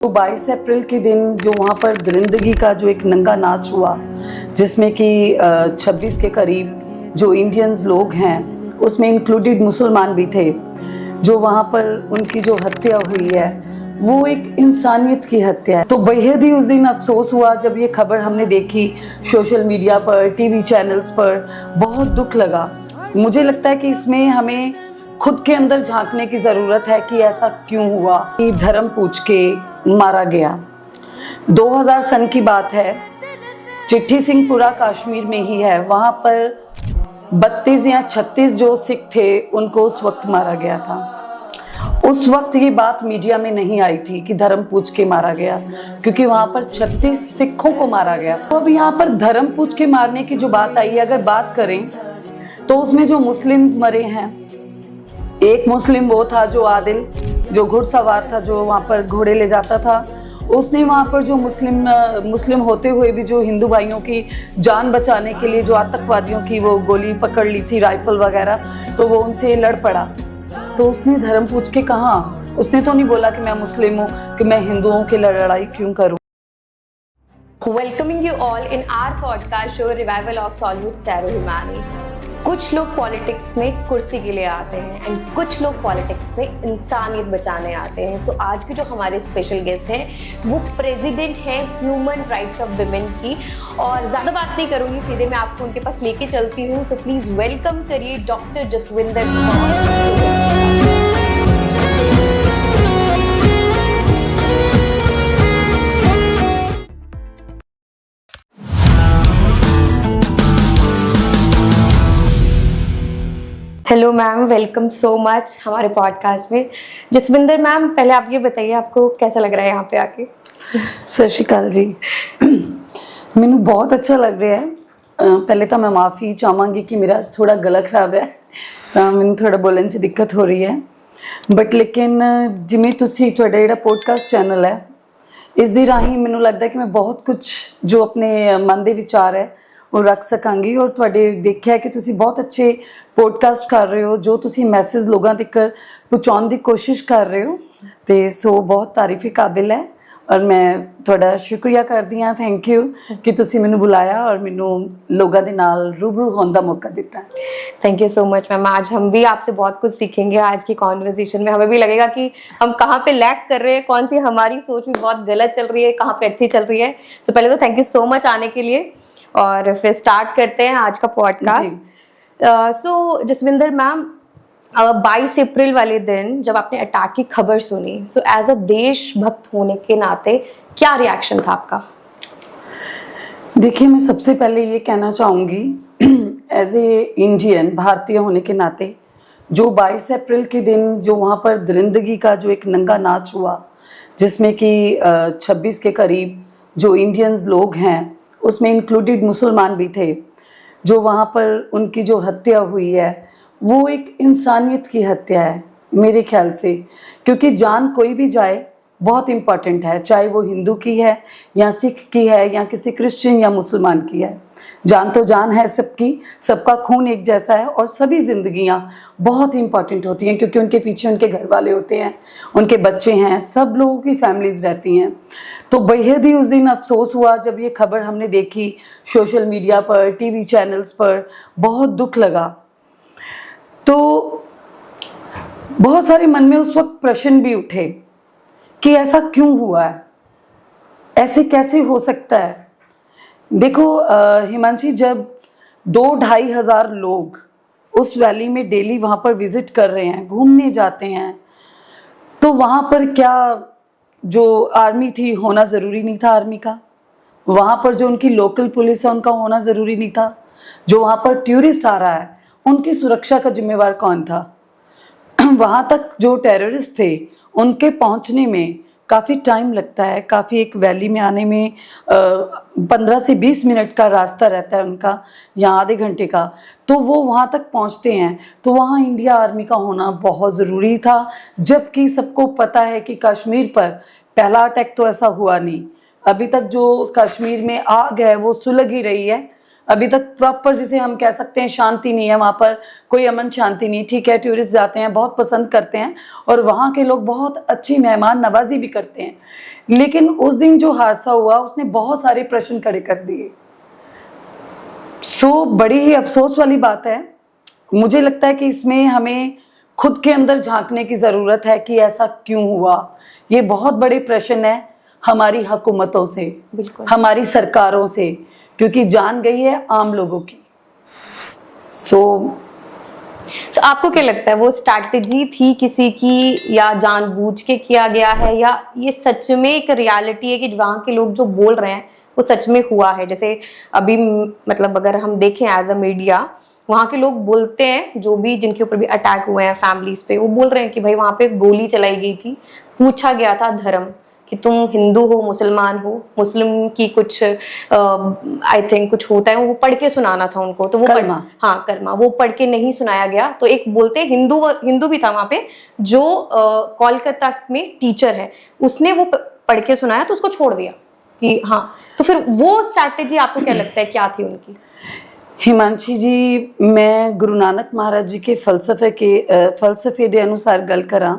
तो 22 अप्रैल के दिन जो वहाँ पर दरिंदगी का जो एक नंगा नाच हुआ, जिसमें कि 26 के करीब जो इंडियंस लोग हैं, उसमें इंक्लूडेड मुसलमान भी थे, जो वहाँ पर उनकी जो हत्या हुई है वो एक इंसानियत की हत्या है। तो बेहद ही उस दिन अफसोस हुआ जब ये खबर हमने देखी सोशल मीडिया पर, टीवी चैनल्स पर। बहुत दुख लगा। मुझे लगता है कि इसमें हमें खुद के अंदर झांकने की ज़रूरत है कि ऐसा क्यों हुआ कि धर्म पूछ के मारा गया। 2000 सन की बात है, चिट्ठी सिंहपुरा कश्मीर में ही है। वहाँ पर 32 या 36 जो सिख थे उनको उस वक्त मारा गया था। उस वक्त ये बात मीडिया में नहीं आई थी कि धर्म पूछ के मारा गया, क्योंकि वहाँ पर 36 सिखों को मारा गया। तो अब यहाँ पर धर्म पूछ के मारने की जो बात आई है, अगर बात करें तो उसमें जो मुस्लिम्स मरे हैं, एक मुस्लिम वो था जो आदिल, जो घुड़सवार था, जो वहाँ पर घोड़े ले जाता था। उसने वहाँ पर जो मुस्लिम होते हुए भी जो हिंदू भाइयों की जान बचाने के लिए जो आतंकवादियों की वो गोली पकड़ ली थी, राइफल वगैरह, तो वो उनसे लड़ पड़ा। तो उसने धर्म पूछ के कहा, उसने तो नहीं बोला कि मैं मुस्लिम हूँ, कि मैं हिंदुओं की लड़ाई क्यों करूँ। Welcoming you all in our podcast show Revival of Solute Taro Himani। कुछ लोग पॉलिटिक्स में कुर्सी के लिए आते हैं एंड कुछ लोग पॉलिटिक्स में इंसानियत बचाने आते हैं। सो आज के जो हमारे स्पेशल गेस्ट हैं वो प्रेसिडेंट हैं ह्यूमन राइट्स ऑफ विमेन की। और ज़्यादा बात नहीं करूँगी, सीधे मैं आपको उनके पास लेके चलती हूँ। सो प्लीज़ वेलकम करिए doctor Jaswinder Kaur. Hello ma'am, welcome so much हमारे पॉडकास्ट में। जसविंदर मैम, पहले आप ये बताइए आपको कैसा लग रहा है यहाँ पे आके। सत श्री अकाल जी। मैनू बहुत अच्छा लग रहा है। पहले तो मैं माफ़ी चाहांगी कि मेरा थोड़ा गला खराब है, तो मैनू थोड़ा बोलने से दिक्कत हो रही है। बट लेकिन जिमें तुसी तुहाडा जिहड़ा पॉडकास्ट चैनल है, इस दी राही मैनू लगता है कि मैं बहुत कुछ जो अपने मन के विचार है वो रख सकांगी। और तुहाडे देखिया कि तुसी बहुत अच्छे पॉडकास्ट कर रहे हो, जो तुसी मैसेज लोगों तक पहुँचाने की कोशिश कर रहे हो, तो सो बहुत तारीफ काबिल है। और मैं तुहाडा शुक्रिया करदी हाँ, थैंक यू कि तुसी मैनू बुलाया और मैनू लोगों के नाल रूबरू होने का मौका दिता। Thank you so much ma'am. आज हम भी आपसे बहुत कुछ सीखेंगे। आज की कॉन्वर्सेशन में हमें भी लगेगा कि हम कहाँ पे लैक कर रहे हैं, कौन सी हमारी सोच भी बहुत गलत चल रही है, कहाँ पे अच्छी चल रही है। सो पहले तो थैंक यू सो मच आने के लिए, और फिर स्टार्ट करते हैं आज का पॉडकास्ट। सो जसविंदर मैम, 22 अप्रैल वाले दिन जब आपने अटैक की खबर सुनी, सो एज अ देशभक्त होने के नाते क्या रिएक्शन था आपका? देखिए, मैं सबसे पहले ये कहना चाहूँगी एज ए इंडियन, भारतीय होने के नाते, जो 22 अप्रैल के दिन जो वहाँ पर दरिंदगी का जो एक नंगा नाच हुआ, जिसमें कि 26 के करीब जो इंडियंस लोग हैं, उसमें इंक्लूडेड मुसलमान भी थे, जो वहाँ पर उनकी जो हत्या हुई है वो एक इंसानियत की हत्या है मेरे ख्याल से। क्योंकि जान कोई भी जाए बहुत इम्पॉर्टेंट है, चाहे वो हिंदू की है या सिख की है या किसी क्रिश्चियन या मुसलमान की है। जान तो जान है सबकी, सबका खून एक जैसा है, और सभी जिंदगियां बहुत इम्पॉर्टेंट होती हैं, क्योंकि उनके पीछे उनके घर वाले होते हैं, उनके बच्चे हैं, सब लोगों की फैमिलीज रहती हैं। तो बेहद ही उस दिन अफसोस हुआ जब ये खबर हमने देखी सोशल मीडिया पर, टीवी चैनल्स पर। बहुत दुख लगा। तो बहुत सारे मन में उस वक्त प्रश्न भी उठे कि ऐसा क्यों हुआ है, ऐसे कैसे हो सकता है। देखो हिमांशी, जब 2-2.5 हज़ार लोग उस वैली में डेली वहां पर विजिट कर रहे हैं, घूमने जाते हैं, तो वहां पर क्या जो आर्मी थी होना ज़रूरी नहीं था? आर्मी का वहाँ पर जो उनकी लोकल पुलिस है उनका होना ज़रूरी नहीं था? जो वहाँ पर टूरिस्ट आ रहा है उनकी सुरक्षा का जिम्मेवार कौन था? वहाँ तक जो टेररिस्ट थे उनके पहुँचने में काफ़ी टाइम लगता है, काफ़ी एक वैली में आने में 15 से 20 मिनट का रास्ता रहता है उनका, या आधे घंटे का। तो वो वहाँ तक पहुँचते हैं, तो वहाँ इंडिया आर्मी का होना बहुत ज़रूरी था। जबकि सबको पता है कि कश्मीर पर पहला अटैक तो ऐसा हुआ नहीं, अभी तक जो कश्मीर में आग है वो सुलग ही रही है। अभी तक प्रॉपर जिसे हम कह सकते हैं शांति नहीं है वहाँ पर, कोई अमन शांति नहीं। ठीक है, टूरिस्ट जाते हैं, बहुत पसंद करते हैं और वहाँ के लोग बहुत अच्छी मेहमान नवाजी भी करते हैं, लेकिन उस दिन जो हादसा हुआ उसने बहुत सारे प्रश्न खड़े कर दिए। बड़ी ही अफसोस वाली बात है। मुझे लगता है कि इसमें हमें खुद के अंदर झांकने की जरूरत है कि ऐसा क्यों हुआ। ये बहुत बड़े प्रश्न है हमारी हुकूमतों से, हमारी सरकारों से, क्योंकि जान गई है आम लोगों की। तो आपको क्या लगता है वो स्ट्रैटेजी थी किसी की, या जानबूझ के किया गया है, या ये सच में एक रियलिटी है कि वहाँ के लोग जो बोल रहे हैं वो सच में हुआ है? जैसे अभी मतलब अगर हम देखें एज अ मीडिया, वहाँ के लोग बोलते हैं, जो भी जिनके ऊपर भी अटैक हुए हैं फैमिलीज पे, वो बोल रहे हैं कि भाई वहाँ पे गोली चलाई गई थी, पूछा गया था धर्म कि तुम हिंदू हो मुसलमान हो, मुस्लिम की कुछ आई थिंक कुछ होता है वो पढ़ के सुनाना था उनको, तो वो हाँ कर्मा, वो पढ़ के नहीं सुनाया गया। तो एक बोलते हिंदू भी था वहाँ पे जो कोलकाता में टीचर है, उसने वो पढ़ के सुनाया तो उसको छोड़ दिया कि हाँ। तो फिर वो स्ट्रैटेजी आपको क्या लगता है क्या थी उनकी? हिमांशी जी, मैं गुरु नानक महाराज जी के फलसफे के अनुसार गल करा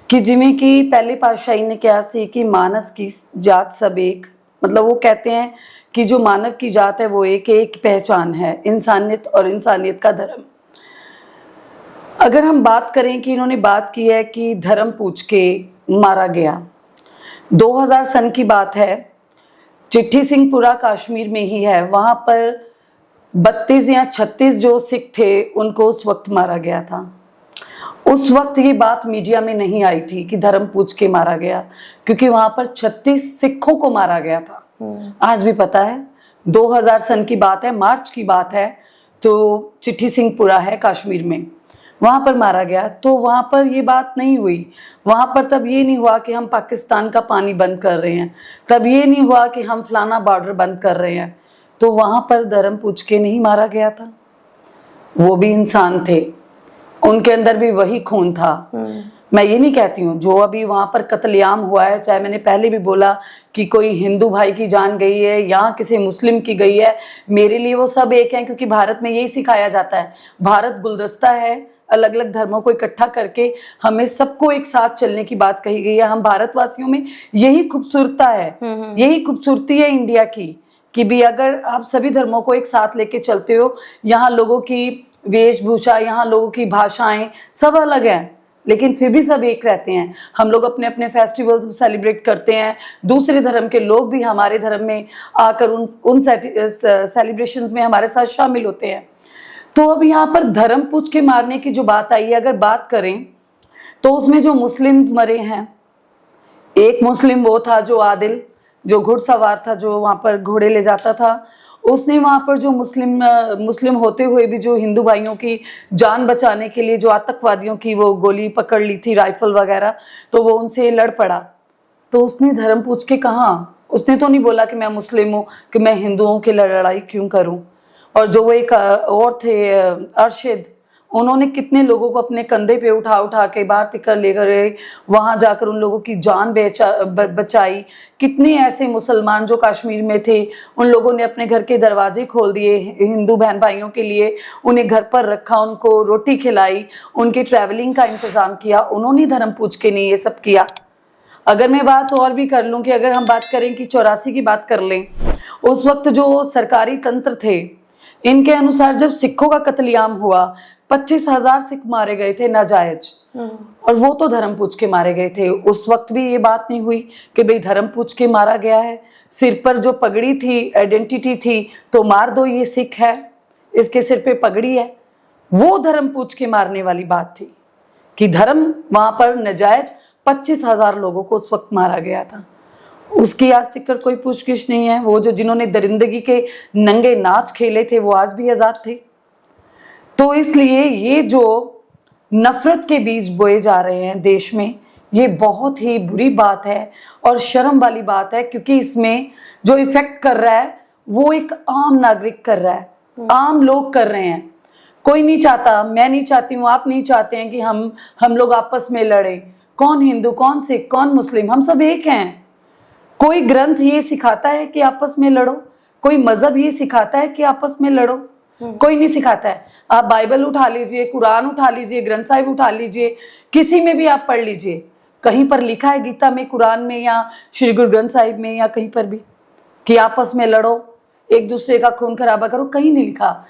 कि जिमें कि पहले पातशाही ने कहा सी कि मानस की जात सब एक, मतलब वो कहते हैं कि जो मानव की जात है वो एक पहचान है, इंसानियत और इंसानियत का धर्म। अगर हम बात करें कि इन्होंने बात की है कि धर्म पूछ के मारा गया, 2000 सन की बात है, चिट्ठी सिंहपुरा कश्मीर में ही है, वहां पर 32 या 36 जो सिख थे उनको उस वक्त मारा गया था। उस वक्त ये बात मीडिया में नहीं आई थी कि धर्म पूछ के मारा गया, क्योंकि वहां पर 36 सिखों को मारा गया था। आज भी पता है, 2000 सन की बात है, मार्च की बात है, तो चिट्ठी सिंहपुरा है कश्मीर में, वहां पर मारा गया। तो वहां पर ये बात नहीं हुई, वहां पर तब ये नहीं हुआ कि हम पाकिस्तान का पानी बंद कर रहे हैं, तब ये नहीं हुआ कि हम फलाना बॉर्डर बंद कर रहे हैं। तो वहां पर धर्म पूछ के नहीं मारा गया था, वो भी इंसान थे, उनके अंदर भी वही खून था। मैं ये नहीं कहती हूँ जो अभी वहां पर कत्लेआम हुआ है, चाहे मैंने पहले भी बोला कि कोई हिंदू भाई की जान गई है या किसी मुस्लिम की गई है, मेरे लिए वो सब एक हैं, क्योंकि भारत में यही सिखाया जाता है। भारत गुलदस्ता है, अलग अलग धर्मों को इकट्ठा करके हमें सबको एक साथ चलने की बात कही गई है। हम भारतवासियों में यही खूबसूरता है, यही खूबसूरती है इंडिया की, कि भी अगर आप सभी धर्मों को एक साथ लेके चलते हो, यहाँ लोगों की वेशभूषा, यहाँ लोगों की भाषाएं सब अलग हैं, लेकिन फिर भी सब एक रहते हैं। हम लोग अपने अपने फेस्टिवल्स सेलिब्रेट करते हैं, दूसरे धर्म के लोग भी हमारे धर्म में आकर उन सेलिब्रेशंस में हमारे साथ शामिल होते हैं। तो अब यहाँ पर धर्म पूछ के मारने की जो बात आई है, अगर बात करें तो उसमें जो मुस्लिम्स मरे हैं, एक मुस्लिम वो था जो आदिल, जो घुड़सवार था, जो वहां पर घोड़े ले जाता था, उसने वहां पर जो मुस्लिम होते हुए भी जो हिंदू भाइयों की जान बचाने के लिए जो आतंकवादियों की वो गोली पकड़ ली थी, राइफल वगैरह, तो वो उनसे लड़ पड़ा। तो उसने धर्म पूछ के कहा, उसने तो नहीं बोला कि मैं मुस्लिम हूँ, कि मैं हिंदुओं की लड़ाई क्यों करूं। और जो वो एक और थे अरशद, उन्होंने कितने लोगों को अपने कंधे पे उठा उठा के बाहर तक ले गए, वहां जाकर उन लोगों की जान बचाई। कितने ऐसे मुसलमान जो कश्मीर में थे, उन लोगों ने अपने घर के दरवाजे खोल दिए हिंदू बहन भाइयों के लिए, उन्हें घर पर रखा, उनको रोटी खिलाई, उनके ट्रैवलिंग का इंतजाम किया। उन्होंने धर्म पूछ के नहीं ये सब किया। अगर मैं बात और भी कर लूं कि अगर हम बात करें कि 84 की बात कर लें, उस वक्त जो सरकारी तंत्र थे, इनके अनुसार जब सिखों का कत्लेआम हुआ, 25,000 सिख मारे गए थे नाजायज, और वो तो धर्म पूछ के मारे गए थे। उस वक्त भी ये बात नहीं हुई कि भाई धर्म पूछ के मारा गया है, सिर पर जो पगड़ी थी, आइडेंटिटी थी, तो मार दो, ये सिख है, इसके सिर पे पगड़ी है। वो धर्म पूछ के मारने वाली बात थी कि धर्म वहां पर नाजायज 25,000 लोगों को उस वक्त मारा गया था। उसकी आज तक कोई पूछगिछ नहीं है। वो जो जिन्होंने दरिंदगी के नंगे नाच खेले थे वो आज भी आजाद थे। तो इसलिए ये जो नफरत के बीज बोए जा रहे हैं देश में, ये बहुत ही बुरी बात है और शर्म वाली बात है, क्योंकि इसमें जो इफेक्ट कर रहा है वो एक आम नागरिक कर रहा है, आम लोग कर रहे हैं। कोई नहीं चाहता, मैं नहीं चाहती हूँ, आप नहीं चाहते हैं कि हम लोग आपस में लड़े। कौन हिंदू, कौन सिख, कौन मुस्लिम, हम सब एक हैं। कोई ग्रंथ ये सिखाता है कि आपस में लड़ो? कोई मजहब ये सिखाता है कि आपस में लड़ो? कोई नहीं सिखाता है। आप बाइबल उठा लीजिए, कुरान उठा लीजिए, ग्रंथ साहिब उठा लीजिए, किसी में भी आप पढ़ लीजिए, कहीं पर लिखा है गीता में, कुरान में, या श्री गुरु ग्रंथ साहिब में, या कहीं पर भी कि आपस में लड़ो, एक दूसरे का खून खराबा करो? कहीं नहीं लिखा।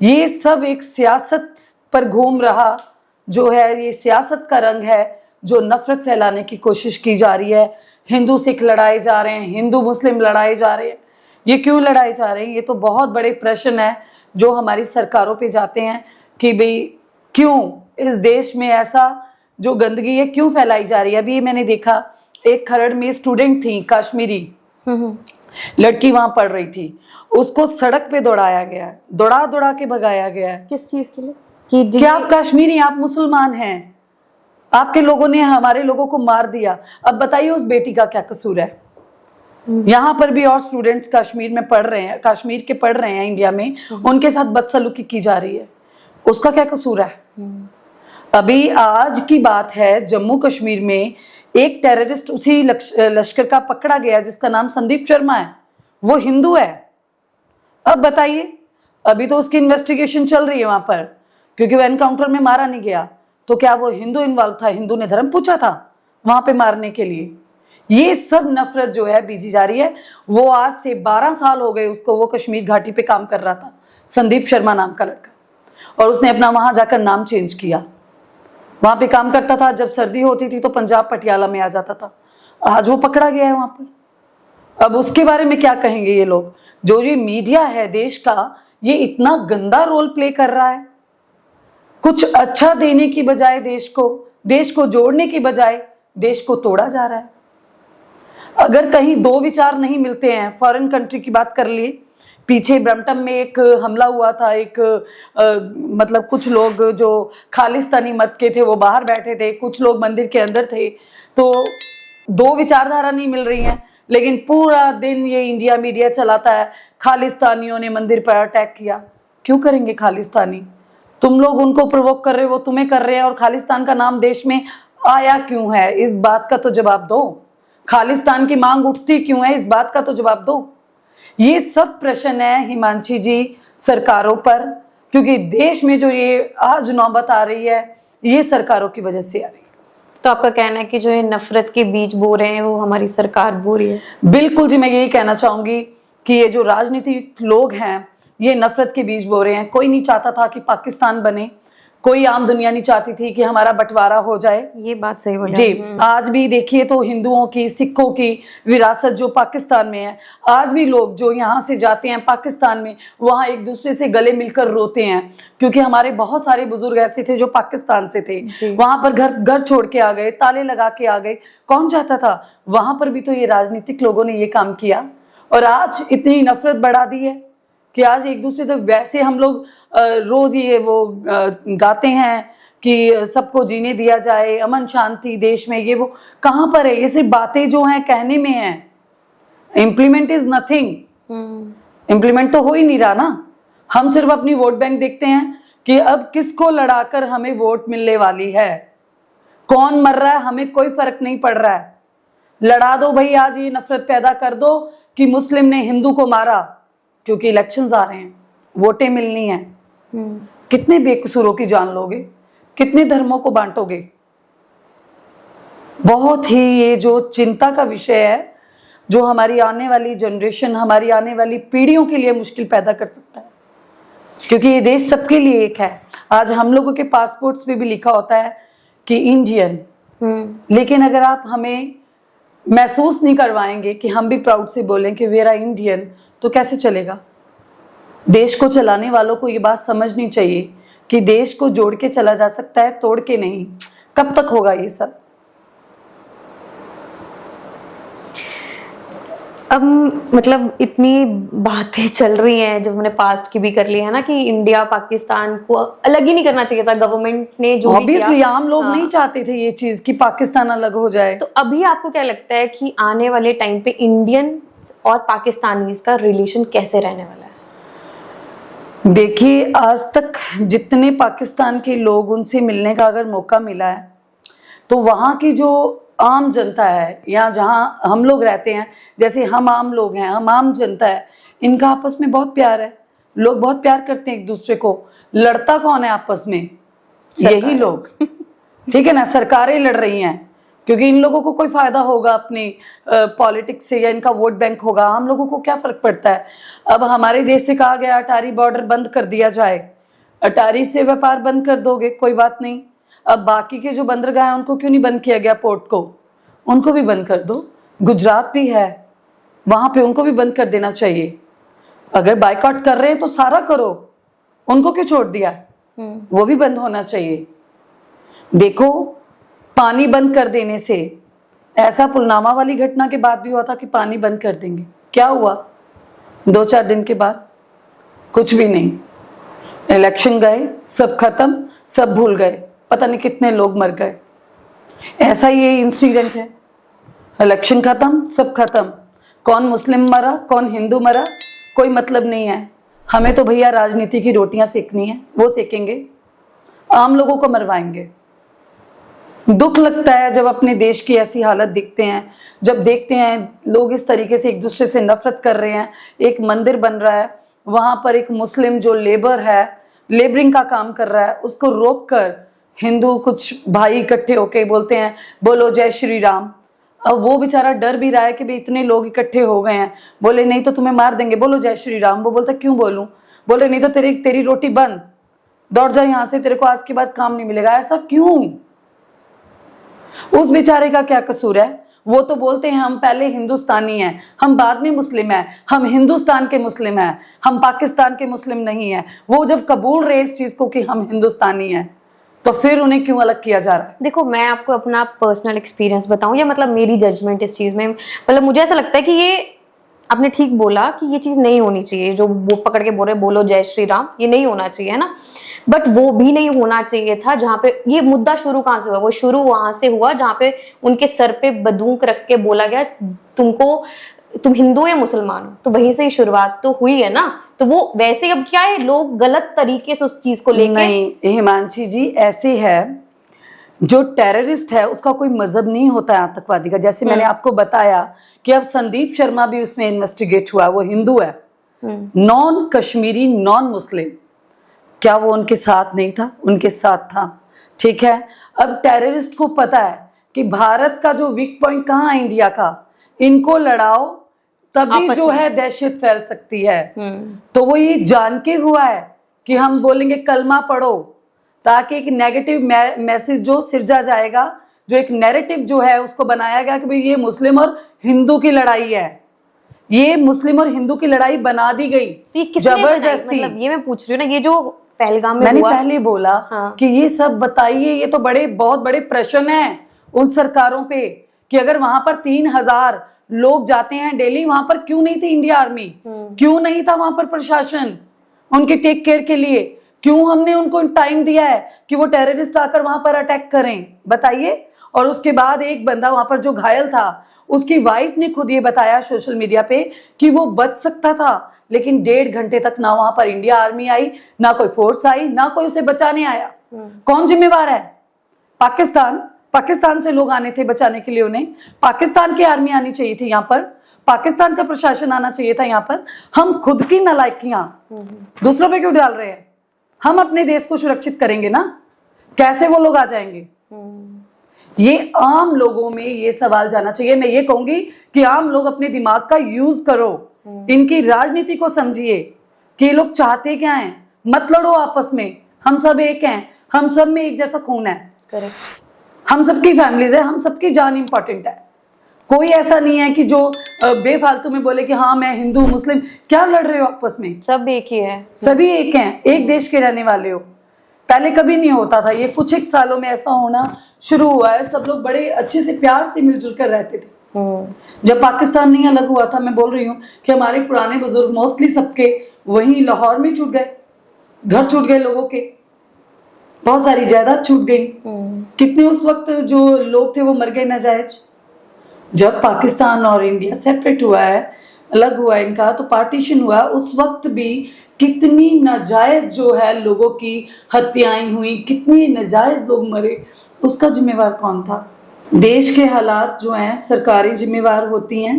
ये सब एक सियासत पर घूम रहा जो है, ये सियासत का रंग है, जो नफरत फैलाने की कोशिश की जा रही है। हिंदू सिख लड़ाए जा रहे हैं, हिंदू मुस्लिम लड़ाए जा रहे हैं। ये क्यों लड़ाए जा रहे हैं? ये तो बहुत बड़े प्रश्न है जो हमारी सरकारों पे जाते हैं कि भाई क्यों इस देश में ऐसा जो गंदगी है क्यों फैलाई जा रही है। अभी मैंने देखा एक खरड़ में स्टूडेंट थी, कश्मीरी लड़की वहां पढ़ रही थी, उसको सड़क पे दौड़ाया गया है, दौड़ा दौड़ा के भगाया गया है। किस चीज के लिए? कि आप कश्मीरी, आप मुसलमान हैं, आपके लोगों ने हमारे लोगों को मार दिया। अब बताइए उस बेटी का क्या कसूर है? यहाँ पर भी और स्टूडेंट्स कश्मीर में पढ़ रहे हैं, कश्मीर के पढ़ रहे हैं इंडिया में, उनके साथ बदसलूकी की जा रही है। उसका क्या कसूर है? अभी आज की बात है, जम्मू कश्मीर में एक टेररिस्ट उसी लश्कर का पकड़ा गया जिसका नाम संदीप शर्मा है, वो हिंदू है। अब बताइए, अभी तो उसकी इन्वेस्टिगेशन चल रही है वहां पर, क्योंकि वो एनकाउंटर में मारा नहीं गया, तो क्या वो हिंदू इन्वॉल्व था? हिंदू ने धर्म पूछा था वहां पे मारने के लिए? ये सब नफरत जो है बीजी जा रही है। वो आज से 12 साल हो गए उसको, वो कश्मीर घाटी पे काम कर रहा था, संदीप शर्मा नाम का लड़का, और उसने अपना वहां जाकर नाम चेंज किया। वहां पे काम करता था, जब सर्दी होती थी तो पंजाब पटियाला में आ जाता था। आज वो पकड़ा गया है वहां पर। अब उसके बारे में क्या कहेंगे ये लोग? जो ये मीडिया है देश का, ये इतना गंदा रोल प्ले कर रहा है। कुछ अच्छा देने की बजाय देश को जोड़ने की बजाय देश को तोड़ा जा रहा है। अगर कहीं दो विचार नहीं मिलते हैं, फॉरेन कंट्री की बात कर लिए, पीछे ब्रम्पटन में एक हमला हुआ था, मतलब कुछ लोग जो खालिस्तानी मत के थे वो बाहर बैठे थे, कुछ लोग मंदिर के अंदर थे, तो दो विचारधारा नहीं मिल रही हैं, लेकिन पूरा दिन ये इंडिया मीडिया चलाता है खालिस्तानियों ने मंदिर पर अटैक किया। क्यों करेंगे खालिस्तानी? तुम लोग उनको प्रोवोक कर रहे हो, वो तुम्हें कर रहे हैं, और खालिस्तान का नाम देश में आया क्यों है? इस बात का तो जवाब दो। खालिस्तान की मांग उठती क्यों है? इस बात का तो जवाब दो। ये सब प्रश्न है हिमांशी जी सरकारों पर, क्योंकि देश में जो ये आज नौबत आ रही है ये सरकारों की वजह से आ रही है। तो आपका कहना है कि जो ये नफरत के बीज बो रहे हैं वो हमारी सरकार बो रही है? बिल्कुल जी, मैं यही कहना चाहूंगी कि ये जो राजनीतिक लोग हैं ये नफरत के बीज बो रहे हैं। कोई नहीं चाहता था कि पाकिस्तान बने, कोई आम दुनिया नहीं चाहती थी कि हमारा बंटवारा हो जाए। ये बात सही बोली जी। आज भी देखिए तो हिंदुओं की, सिखों की विरासत जो पाकिस्तान में है, आज भी लोग जो यहाँ से जाते हैं पाकिस्तान में, वहाँ एक दूसरे से गले मिलकर रोते हैं, क्योंकि हमारे बहुत सारे बुजुर्ग ऐसे थे जो पाकिस्तान से थे, वहां पर घर छोड़ के आ गए, ताले लगा के आ गए। कौन चाहता था? वहां पर भी तो ये राजनीतिक लोगों ने ये काम किया, और आज इतनी नफरत बढ़ा दी है कि आज एक दूसरे से वैसे हम लोग रोज ये वो गाते हैं कि सबको जीने दिया जाए, अमन शांति देश में, ये वो कहाँ पर है? ये सिर्फ बातें जो हैं कहने में है, इम्प्लीमेंट इज नथिंग। इम्प्लीमेंट तो हो ही नहीं रहा ना। हम सिर्फ अपनी वोट बैंक देखते हैं कि अब किसको लड़ाकर हमें वोट मिलने वाली है, कौन मर रहा है हमें कोई फर्क नहीं पड़ रहा है। लड़ा दो भाई, आज ये नफरत पैदा कर दो कि मुस्लिम ने हिंदू को मारा, क्योंकि इलेक्शंस आ रहे हैं, वोटें मिलनी है। कितने बेकसूरों की जान लोगे? कितने धर्मों को बांटोगे? बहुत ही ये जो चिंता का विषय है, जो हमारी आने वाली जनरेशन, हमारी आने वाली पीढ़ियों के लिए मुश्किल पैदा कर सकता है, क्योंकि ये देश सबके लिए एक है। आज हम लोगों के पासपोर्ट्स पे भी लिखा होता है कि इंडियन, लेकिन अगर आप हमें महसूस नहीं करवाएंगे कि हम भी प्राउड से बोलें कि वी आर इंडियन, तो कैसे चलेगा? देश को चलाने वालों को ये बात समझनी चाहिए कि देश को जोड़ के चला जा सकता है, तोड़ के नहीं। कब तक होगा ये सब? अब मतलब इतनी बातें चल रही हैं जो हमने पास्ट की भी कर ली है ना, कि इंडिया पाकिस्तान को अलग ही नहीं करना चाहिए था गवर्नमेंट ने, जो भी किया। आम लोग नहीं चाहते थे ये चीज कि पाकिस्तान अलग हो जाए। तो अभी आपको क्या लगता है कि आने वाले टाइम पे इंडियन और पाकिस्तानीज का रिलेशन कैसे रहने वाला है? देखिए, आज तक जितने पाकिस्तान के लोग, उनसे मिलने का अगर मौका मिला है, तो वहाँ की जो आम जनता है, या जहाँ हम लोग रहते हैं, जैसे हम आम लोग हैं, हम आम जनता है, इनका आपस में बहुत प्यार है, लोग बहुत प्यार करते हैं एक दूसरे को। लड़ता कौन है आपस में? यही लोग। ठीक है ना, सरकारें लड़ रही हैं क्योंकि इन लोगों को कोई फायदा होगा अपनी पॉलिटिक्स से, या इनका वोट बैंक होगा। हम लोगों को क्या फर्क पड़ता है? अब हमारे देश से कहा गया अटारी बॉर्डर बंद कर दिया जाए, अटारी से व्यापार बंद कर दोगे, कोई बात नहीं। अब बाकी के जो बंदरगाह हैं उनको क्यों नहीं बंद किया गया? पोर्ट को, उनको भी बंद कर दो। गुजरात भी है, वहां पे उनको भी बंद कर देना चाहिए। अगर बाइकआउट कर रहे हैं तो सारा करो, उनको क्यों छोड़ दिया? वो भी बंद होना चाहिए। देखो, पानी बंद कर देने से, ऐसा पुलवामा वाली घटना के बाद भी हुआ था कि पानी बंद कर देंगे, क्या हुआ? 2-4 दिन के बाद कुछ भी नहीं। इलेक्शन गए, सब खत्म, सब भूल गए, पता नहीं कितने लोग मर गए। ऐसा ये इंसिडेंट है, इलेक्शन खत्म, सब खत्म। कौन मुस्लिम मरा, कौन हिंदू मरा, कोई मतलब नहीं है। हमें तो भैया राजनीति की रोटियां सेकनी है, वो सेकेंगे, आम लोगों को मरवाएंगे। दुख लगता है जब अपने देश की ऐसी हालत देखते हैं, जब देखते हैं लोग इस तरीके से एक दूसरे से नफरत कर रहे हैं। एक मंदिर बन रहा है, वहां पर एक मुस्लिम जो लेबर है, लेबरिंग का काम कर रहा है, उसको रोक कर हिंदू कुछ भाई इकट्ठे होके बोलते हैं बोलो जय श्री राम। अब वो बेचारा डर भी रहा है कि भाई इतने लोग इकट्ठे हो गए हैं, बोले नहीं तो तुम्हें मार देंगे, बोलो जय श्री राम। वो बोलता क्यों बोलूं? बोले नहीं तो तेरी रोटी बंद, दौड़ जा यहाँ से, तेरे को आज के बाद काम नहीं मिलेगा। ऐसा क्यों? उस बेचारे का क्या कसूर है? वो तो बोलते हैं हम पहले हिंदुस्तानी हैं, हम बाद में मुस्लिम हैं, हम हिंदुस्तान के मुस्लिम हैं, हम पाकिस्तान के मुस्लिम नहीं हैं। वो जब कबूल रहे इस चीज को कि हम हिंदुस्तानी हैं, तो फिर उन्हें क्यों अलग किया जा रहा है? देखो, मैं आपको अपना पर्सनल एक्सपीरियंस बताऊं या मतलब मेरी जजमेंट इस चीज में, मतलब मुझे ऐसा लगता है कि ये आपने ठीक बोला कि ये चीज नहीं होनी चाहिए, जो वो पकड़ के बोल रहे बोलो जय श्री राम, ये नहीं होना चाहिए, है ना। बट वो भी नहीं होना चाहिए था जहां पे ये मुद्दा शुरू कहां से हुआ? वो शुरू वहां से हुआ जहां पे उनके सर पे बंदूक रख के बोला गया तुम हिंदू या मुसलमान हो, तो वहीं से ही शुरुआत तो हुई है ना। तो वो वैसे अब क्या है, लोग गलत तरीके से उस चीज को लेके। नहीं हिमांशी जी, ऐसे है, जो टेररिस्ट है उसका कोई मजहब नहीं होता है आतंकवादी का। जैसे मैंने आपको बताया कि अब संदीप शर्मा भी उसमें इन्वेस्टिगेट हुआ, वो हिंदू है, नॉन कश्मीरी, नॉन मुस्लिम। क्या वो उनके साथ नहीं था? उनके साथ था। ठीक है, अब टेररिस्ट को पता है कि भारत का जो वीक पॉइंट कहाँ है, इंडिया का, इनको लड़ाओ तभी जो है दहशत फैल सकती है। तो वो ये जान के हुआ है कि हम बोलेंगे कलमा पढ़ो, ताकि एक नेगेटिव मैसेज जो सिरजा जाएगा, जो एक नैरेटिव जो है उसको बनाया गया कि भाई ये मुस्लिम और हिंदू की लड़ाई है। ये मुस्लिम और हिंदू की लड़ाई बना दी गई जबरदस्ती। मतलब ये मैं पूछ रही हूँ ना, ये जो पहलगाम में मैंने हुआ, पहले बोला हाँ। कि ये सब बताइए, ये तो बहुत बड़े प्रश्न है उन सरकारों पे कि अगर वहां पर 3000 लोग जाते हैं डेली, वहां पर क्यों नहीं थी इंडिया आर्मी? क्यों नहीं था वहां पर प्रशासन उनके टेक केयर के लिए? क्यों हमने उनको टाइम दिया है कि वो टेररिस्ट आकर वहां पर अटैक करें? बताइए। और उसके बाद एक बंदा वहां पर जो घायल था, उसकी वाइफ ने खुद ये बताया सोशल मीडिया पे कि वो बच सकता था, लेकिन 1.5 घंटे तक ना वहां पर इंडिया आर्मी आई, ना कोई फोर्स आई, ना कोई उसे बचाने आया। कौन जिम्मेवार है? पाकिस्तान से लोग आने थे बचाने के लिए, उन्हें पाकिस्तान की आर्मी आनी चाहिए थी, यहाँ पर पाकिस्तान का प्रशासन आना चाहिए था। यहाँ पर हम खुद की नालायकियां दूसरों पे क्यों डाल रहे हैं? हम अपने देश को सुरक्षित करेंगे ना, कैसे वो लोग आ जाएंगे? ये आम लोगों में ये सवाल जाना चाहिए। मैं ये कहूंगी कि आम लोग अपने दिमाग का यूज करो, इनकी राजनीति को समझिए कि ये लोग चाहते क्या हैं। मत लड़ो आपस में, हम सब एक हैं, हम सब में एक जैसा खून है। करेक्ट। हम सबकी फैमिलीज है, हम सबकी जान इंपॉर्टेंट है। कोई ऐसा नहीं है कि जो बेफालतू में बोले कि हाँ मैं हिंदू मुस्लिम, क्या लड़ रहे हो आपस में? सब एक ही है, सभी एक हैं, एक देश के रहने वाले हो। पहले कभी नहीं होता था, ये कुछ एक सालों में ऐसा होना शुरू हुआ है। सब लोग बड़े अच्छे से प्यार से मिलजुल कर रहते थे। जब पाकिस्तान नहीं अलग हुआ था, मैं बोल रही हूँ कि हमारे पुराने बुजुर्ग मोस्टली सबके वहीं लाहौर में छूट गए, घर छूट गए लोगों के, बहुत सारी जायदाद छूट गई। कितने उस वक्त जो लोग थे वो मर गए नाजायज। जब पाकिस्तान और इंडिया सेपरेट हुआ है, अलग हुआ इनका, तो पार्टीशन हुआ, उस वक्त भी कितनी नाजायज जो है लोगों की हत्याएं हुई, कितनी नाजायज लोग मरे। उसका जिम्मेवार कौन था? देश के हालात जो हैं सरकारें जिम्मेवार होती हैं,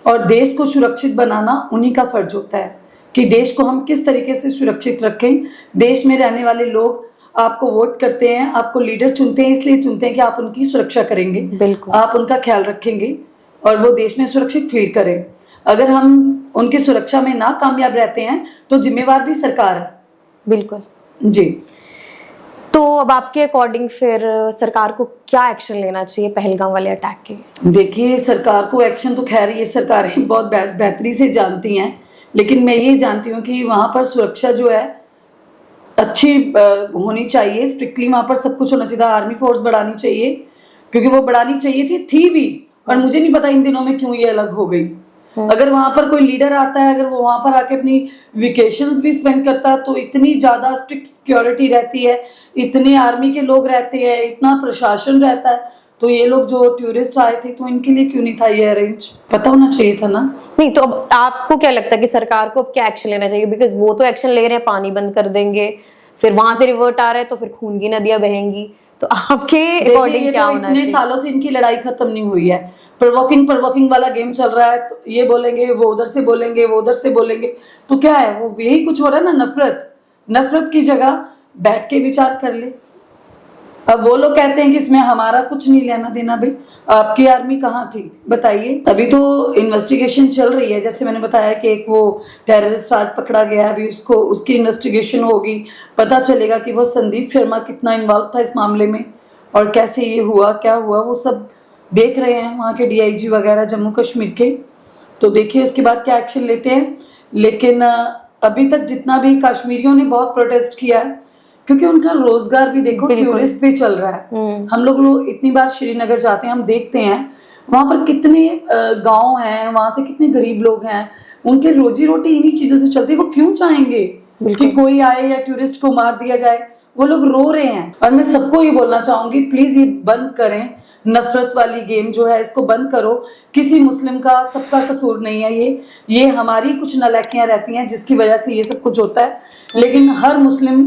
और देश को सुरक्षित बनाना उन्हीं का फर्ज होता है कि देश को हम किस तरीके से सुरक्षित रखें। देश में रहने वाले लोग आपको वोट करते हैं, आपको लीडर चुनते हैं, इसलिए चुनते हैं कि आप उनकी सुरक्षा करेंगे, बिल्कुल। आप उनका ख्याल रखेंगे और वो देश में सुरक्षित फील करें। अगर हम उनकी सुरक्षा में ना कामयाब रहते हैं तो जिम्मेवार भी सरकार है। बिल्कुल जी। तो अब आपके अकॉर्डिंग फिर सरकार को क्या एक्शन लेना चाहिए पहलगाम वाले अटैक के? देखिए, सरकार को एक्शन तो खैर ये सरकारें बहुत बेहतरी से जानती हैं, लेकिन मैं ये जानती हूँ कि वहाँ पर सुरक्षा जो है अच्छी होनी चाहिए, स्ट्रिक्टली वहाँ पर सब कुछ होना चाहिए। आर्मी फोर्स बढ़ानी चाहिए, क्योंकि वो बढ़ानी चाहिए थी भी, और मुझे नहीं पता इन दिनों में क्यों ये अलग हो गई। अगर वहां पर कोई लीडर आता है, अगर वो वहां पर आके अपनी वेकेशंस भी स्पेंड करता है, तो इतनी ज्यादा स्ट्रिक्ट सिक्योरिटी रहती है, इतने आर्मी के लोग रहते हैं, इतना प्रशासन रहता है, तो ये लोग जो टूरिस्ट आए थे तो इनके लिए क्यों नहीं था ये अरेंज? पता होना चाहिए था ना। नहीं तो अब आपको क्या लगता है कि सरकार को अब क्या एक्शन लेना चाहिए? बिकॉज वो तो एक्शन ले रहे हैं, पानी बंद कर देंगे, फिर वहां से रिवर्ट आ रहा है तो फिर खून की नदियां बहेंगी। तो आपके अकॉर्डिंग क्या होना चाहिए? इतने सालों से इनकी लड़ाई खत्म नहीं हुई है, प्रवोकिंग वाला गेम चल रहा है। तो ये बोलेंगे, वो उधर से बोलेंगे, वो उधर से बोलेंगे, तो क्या है, वो यही कुछ हो रहा है ना। नफरत की जगह बैठ के विचार कर ले। अब वो लोग कहते हैं कि इसमें हमारा कुछ नहीं लेना देना। भाई, आपकी आर्मी कहाँ थी बताइए? अभी तो इन्वेस्टिगेशन चल रही है, जैसे मैंने बताया कि एक वो टेररिस्ट आज पकड़ा गया, अभी उसकी इन्वेस्टिगेशन होगी, पता चलेगा कि वो संदीप शर्मा कितना इन्वॉल्व था इस मामले में और कैसे ये हुआ, क्या हुआ, वो सब देख रहे हैं वहाँ के DIG वगैरह जम्मू कश्मीर के। तो देखिए उसके बाद क्या एक्शन लेते हैं। लेकिन अभी तक जितना भी कश्मीरियों ने बहुत प्रोटेस्ट किया है, क्योंकि उनका रोजगार भी देखो टूरिस्ट पे चल रहा है। हम लोग इतनी बार श्रीनगर जाते हैं, हम देखते हैं वहां पर कितने गांव हैं, वहां से कितने गरीब लोग हैं, उनके रोजी रोटी इन्हीं चीजों से चलती है। वो क्यों चाहेंगे कि कोई आए या टूरिस्ट को मार दिया जाए? वो लोग रो रहे हैं। और मैं सबको ये बोलना चाहूंगी, प्लीज ये बंद करें, नफरत वाली गेम जो है इसको बंद करो। किसी मुस्लिम का, सबका कसूर नहीं है ये हमारी कुछ नालायकियां रहती हैं जिसकी वजह से ये सब कुछ होता है। लेकिन हर मुस्लिम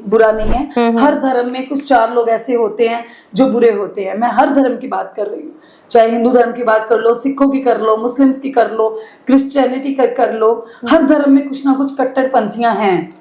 बुरा नहीं है। हर धर्म में कुछ 4 लोग ऐसे होते हैं जो बुरे होते हैं। मैं हर धर्म की बात कर रही हूँ, चाहे हिंदू धर्म की बात कर लो, सिखों की कर लो, मुस्लिम्स की कर लो, क्रिश्चियनिटी का कर लो। हर धर्म में कुछ ना कुछ कट्टरपंथियां हैं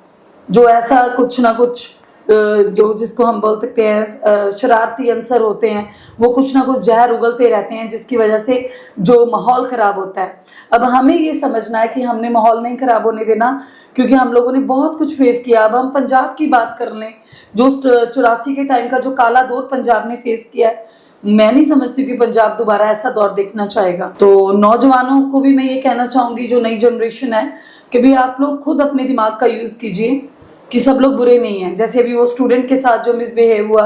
जो ऐसा कुछ ना कुछ जो जिसको हम बोल सकते हैं शरारती अंसर होते हैं, वो कुछ ना कुछ जहर उगलते रहते हैं जिसकी वजह से जो माहौल खराब होता है। अब हमें ये समझना है कि हमने माहौल नहीं खराब होने देना, क्योंकि हम लोगों ने बहुत कुछ फेस किया। अब हम पंजाब की बात कर लें, जो 84 के टाइम का जो काला दौर पंजाब ने फेस किया है, मैं नहीं समझती कि पंजाब दोबारा ऐसा दौर देखना चाहेगा। तो नौजवानों को भी मैं ये कहना चाहूंगी, जो नई जनरेशन है, कि भी आप लोग खुद अपने दिमाग का यूज कीजिए कि सब लोग बुरे नहीं हैं। जैसे अभी वो स्टूडेंट के साथ जो मिसबिहेव हुआ,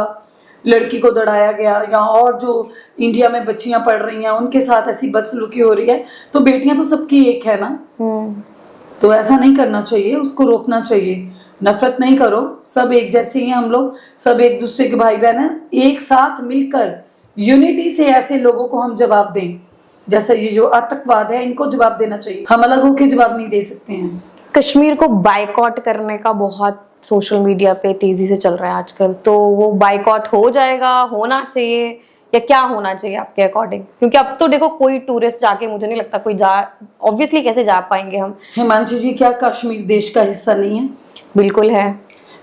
लड़की को दौड़ाया गया, या और जो इंडिया में बच्चियां पढ़ रही हैं उनके साथ ऐसी बदसलूकी हो रही है, तो बेटियां तो सबकी एक है ना। तो ऐसा नहीं करना चाहिए, उसको रोकना चाहिए। नफरत नहीं करो, सब एक जैसे ही हैं, हम लोग सब एक दूसरे के भाई बहन हैं। एक साथ मिलकर यूनिटी से ऐसे लोगों को हम जवाब दें, जैसे ये जो आतंकवाद है इनको जवाब देना चाहिए। हम अलग होकर जवाब नहीं दे सकते हैं। कश्मीर को बायकॉट करने का बहुत सोशल मीडिया पे तेजी से चल रहा है आजकल, तो वो बायकॉट हो जाएगा, होना चाहिए, या क्या होना चाहिए आपके अकॉर्डिंग? क्योंकि अब तो देखो कोई टूरिस्ट जाके, मुझे नहीं लगता कोई जा, ऑब्वियसली कैसे जा पाएंगे हम। हिमांशी जी, क्या कश्मीर देश का हिस्सा नहीं है? बिल्कुल है।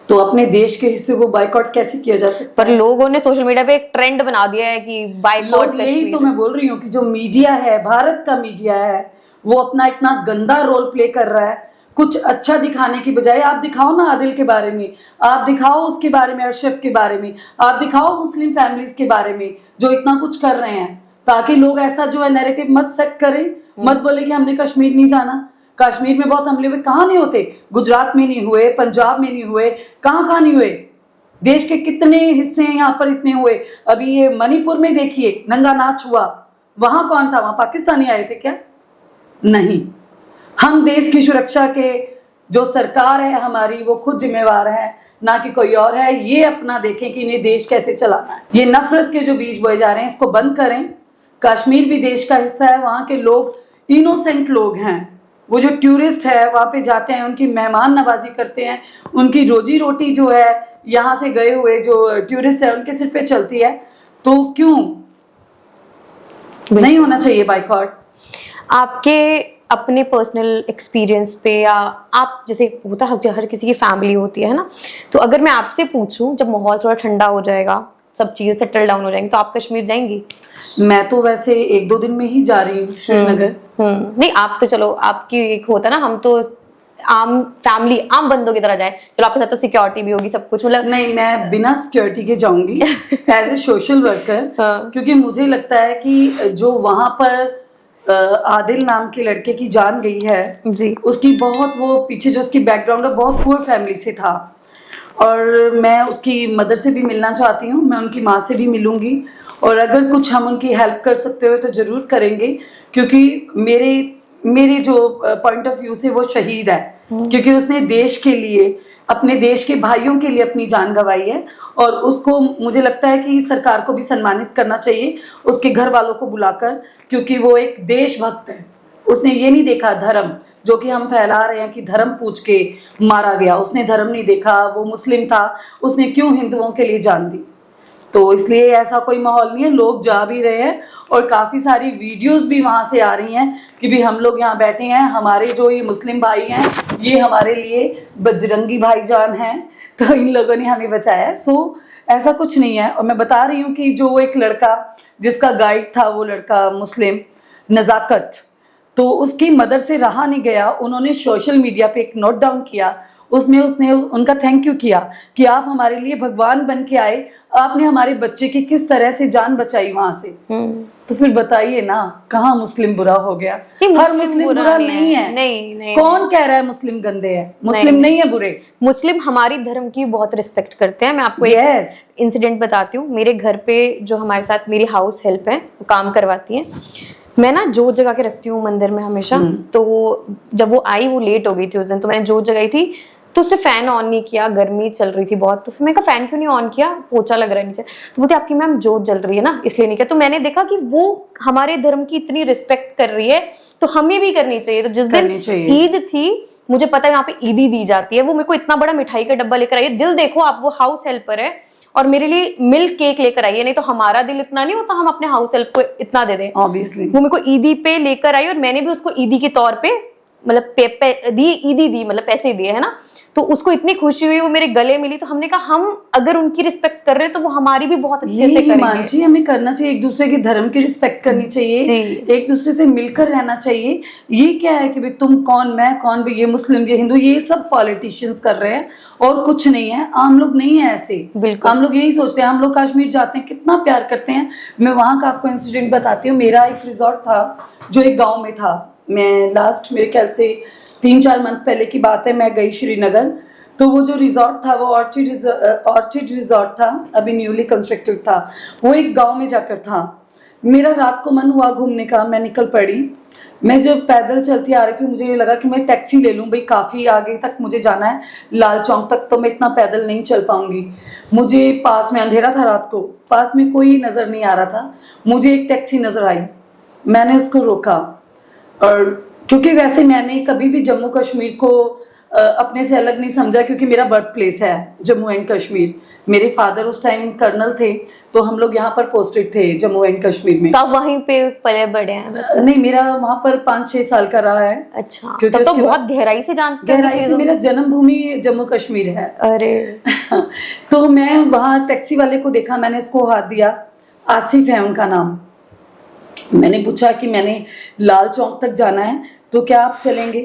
तो अपने देश के हिस्से को बायकॉट कैसे किया जा सकता पर लोगों ने सोशल मीडिया पे एक ट्रेंड बना दिया है कि बायकॉट कश्मीर। यही तो मैं बोल रही हूँ कि जो मीडिया है, भारत का मीडिया है, वो अपना इतना गंदा रोल प्ले कर रहा है। कुछ अच्छा दिखाने की बजाय आप दिखाओ ना आदिल के बारे में, आप दिखाओ उसके बारे में, अरशफ के बारे में, आप दिखाओ मुस्लिम फैमिलीज के बारे में जो इतना कुछ कर रहे हैं, ताकि लोग ऐसा जो है नैरेटिव मत सेट करें, मत बोले कि हमने कश्मीर नहीं जाना। कश्मीर में बहुत हमले हुए, कहाँ नहीं होते? गुजरात में नहीं हुए, पंजाब में नहीं हुए, कहाँ नहीं हुए? देश के कितने हिस्से हैं यहाँ पर इतने हुए। अभी ये मणिपुर में देखिए नंगा नाच हुआ, वहां कौन था? वहां पाकिस्तानी आए थे क्या? नहीं। हम देश की सुरक्षा के, जो सरकार है हमारी, वो खुद जिम्मेवार है, ना कि कोई और है। ये अपना देखें कि इन्हें देश कैसे चलाना है। ये नफरत के जो बीज बोए जा रहे हैं, इसको बंद करें। कश्मीर भी देश का हिस्सा है, वहां के लोग इनोसेंट लोग हैं। वो जो टूरिस्ट है वहां पे जाते हैं, उनकी मेहमान नवाजी करते हैं, उनकी रोजी रोटी जो है यहाँ से गए हुए जो टूरिस्ट है उनके सिर पे चलती है। तो क्यों नहीं होना चाहिए बाइकआउट? आपके अपने पर्सनल एक्सपीरियंस पे, या आप जैसे होता है हर किसी की फैमिली होती है ना, तो अगर मैं आपसे पूछूं जब माहौल थोड़ा ठंडा हो जाएगा, सब चीजें सेटल डाउन हो जाएंगी, तो आप कश्मीर जाएंगी? मैं तो वैसे 1-2 दिन में ही जा रही हूँ श्रीनगर। नहीं, आप तो चलो, आपकी एक होता ना, हम तो आम फैमिली, आम बंदों की तरह जाए, चलो आपके साथ तो सिक्योरिटी भी होगी, सब कुछ, मतलब नहीं, मैं बिना सिक्योरिटी के जाऊंगी एज ए सोशल वर्कर। हाँ। क्योंकि मुझे लगता है कि जो वहां पर आदिल नाम के लड़के की जान गई है जी। उसकी बहुत, वो पीछे जो उसकी बैकग्राउंड है बहुत पुअर फैमिली से था, और मैं उसकी मदर से भी मिलना चाहती हूँ, मैं उनकी माँ से भी मिलूंगी, और अगर कुछ हम उनकी हेल्प कर सकते हो तो जरूर करेंगे। क्योंकि मेरे मेरे जो पॉइंट ऑफ व्यू से वो शहीद है, क्योंकि उसने देश के लिए, अपने देश के भाइयों के लिए अपनी जान गंवाई है, और उसको मुझे लगता है कि सरकार को भी सम्मानित करना चाहिए उसके घर वालों को बुलाकर, क्योंकि वो एक देशभक्त है। उसने ये नहीं देखा धर्म, जो कि हम फैला रहे हैं कि धर्म पूछ के मारा गया, उसने धर्म नहीं देखा, वो मुस्लिम था, उसने क्यों हिंदुओं के लिए जान दी। तो इसलिए ऐसा कोई माहौल नहीं है, लोग जा भी रहे हैं, और काफी सारी वीडियोस भी वहां से आ रही हैं कि भी हम लोग यहाँ बैठे हैं, हमारे जो ये मुस्लिम भाई हैं ये हमारे लिए बजरंगी भाईजान हैं, तो इन लोगों ने हमें बचाया है। सो ऐसा कुछ नहीं है। और मैं बता रही हूँ कि जो एक लड़का जिसका गाइड था, वो लड़का मुस्लिम नजाकत, तो उसकी मदर से रहा नहीं गया, उन्होंने सोशल मीडिया पे एक नोट डाउन किया, उसमें उसने उनका थैंक यू किया कि आप हमारे लिए भगवान बन के आए, आपने हमारे बच्चे की किस तरह से जान बचाई वहां से। तो फिर बताइए ना, कहाँ मुस्लिम बुरा हो गया? हर मुस्लिम बुरा नहीं है। नहीं, कौन कह रहा है मुस्लिम गंदे हैं? मुस्लिम नहीं है बुरे, मुस्लिम हमारी धर्म की बहुत रिस्पेक्ट करते हैं। मैं आपको Yes. एक इंसिडेंट बताती हूँ। मेरे घर पे जो हमारे साथ मेरी हाउस हेल्प है, वो काम करवाती है, मैं ना जोत जगा के रखती हूँ मंदिर में हमेशा। तो जब वो आई, वो लेट हो गई थी उस दिन, तो मैंने जोत जगाई थी, तो उसने फैन ऑन नहीं किया, गर्मी चल रही थी बहुत, तो फिर मैंने कहा फैन क्यों नहीं ऑन किया, पोछा लग रहा है नीचे। तो बोलती आपकी मैम जोत जल रही है ना, इसलिए नहीं किया। तो मैंने देखा कि वो हमारे धर्म की इतनी रिस्पेक्ट कर रही है, तो हमें भी करनी चाहिए। तो जिस दिन ईद थी, मुझे पता है यहाँ पे ईदी दी जाती है, वो मेरे को इतना बड़ा मिठाई का डब्बा लेकर आई है। दिल देखो आप, वो हाउस हेल्पर है और मेरे लिए मिल्क केक लेकर आई है। नहीं तो हमारा दिल इतना नहीं होता हम अपने हाउस हेल्प को इतना दे दें। ऑब्वियसली वो मेरे को ईदी पे लेकर आई, और मैंने भी उसको ईदी के तौर पे मतलब ईदी दी, मतलब पैसे दिए, है ना। तो उसको इतनी खुशी हुई, वो मेरे गले मिली। तो हमने कहा हम अगर उनकी रिस्पेक्ट कर रहे हैं तो वो हमारी भी बहुत अच्छे से करेंगे। जी, हमें करना चाहिए, एक दूसरे के धर्म की रिस्पेक्ट करनी चाहिए, एक दूसरे से मिलकर रहना चाहिए। ये क्या है कि भाई तुम कौन, मैं कौन, भाई ये मुस्लिम ये हिंदू, ये सब पॉलिटिशियंस कर रहे हैं और कुछ नहीं है। आम लोग नहीं है ऐसे, हम लोग यही सोचते हैं। हम लोग कश्मीर जाते हैं, कितना प्यार करते हैं। मैं वहां का आपको इंसिडेंट बताती हूँ। मेरा एक रिजॉर्ट था जो एक गाँव में था। मैं लास्ट मेरे ख्याल से 3-4 मंथ पहले की बात है, मैं गई श्रीनगर। तो वो जो रिजॉर्ट था वो ऑर्चिड रिजॉर्ट था, अभी न्यूली कंस्ट्रक्टेड था। वो एक गांव में जाकर था। मेरा रात को मन हुआ घूमने का, मैं निकल पड़ी। मैं जब पैदल चलती आ रही थी, मुझे ये लगा कि मैं टैक्सी ले लूं, भाई काफी आगे तक मुझे जाना है, लाल चौक तक, तो मैं इतना पैदल नहीं चल पाऊंगी। मुझे पास में अंधेरा था रात को, पास में कोई नजर नहीं आ रहा था। मुझे एक टैक्सी नजर आई, मैंने उसको रोका। और क्योंकि वैसे मैंने कभी भी जम्मू कश्मीर को अपने से अलग नहीं समझा, क्योंकि मेरा बर्थ प्लेस है जम्मू एंड कश्मीर। मेरे फादर उस टाइम कर्नल थे, तो हम लोग यहाँ पर पोस्टेड थे जम्मू एंड कश्मीर में। तब वहीं पे पले बड़े हैं? नहीं, मेरा वहाँ पर 5-6 साल का रहा है। अच्छा, तब तो बहुत गहराई से जानते हैं। गहराई से, मेरा जन्मभूमि जम्मू कश्मीर है। अरे तो मैं वहाँ टैक्सी वाले को देखा, मैंने उसको हाथ दिया, आसिफ है उनका नाम। मैंने पूछा कि मैंने लाल चौक तक जाना है, तो क्या आप चलेंगे?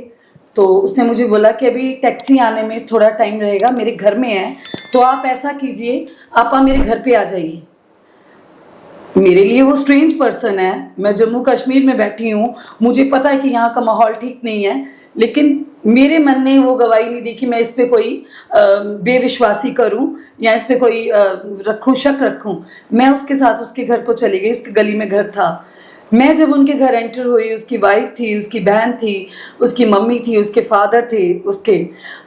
तो उसने मुझे बोला कि अभी टैक्सी आने में थोड़ा टाइम रहेगा, मेरे घर में है, तो आप ऐसा कीजिए, आप मेरे घर पे आ जाइए। मेरे लिए वो स्ट्रेंज पर्सन है, मैं जम्मू कश्मीर में बैठी हूँ, मुझे पता है कि यहाँ का माहौल ठीक नहीं है, लेकिन मेरे मन ने वो गवाही नहीं दी कि मैं इस पे कोई बेविश्वासी करूं या इस पे कोई रखूं, शक रखूं। मैं उसके साथ उसके घर को चली गई, उसकी गली में घर था। मैं जब उनके घर एंटर हुई, उसकी वाइफ थी, उसकी बहन थी, उसकी मम्मी थी, उसके फादर थे उसके।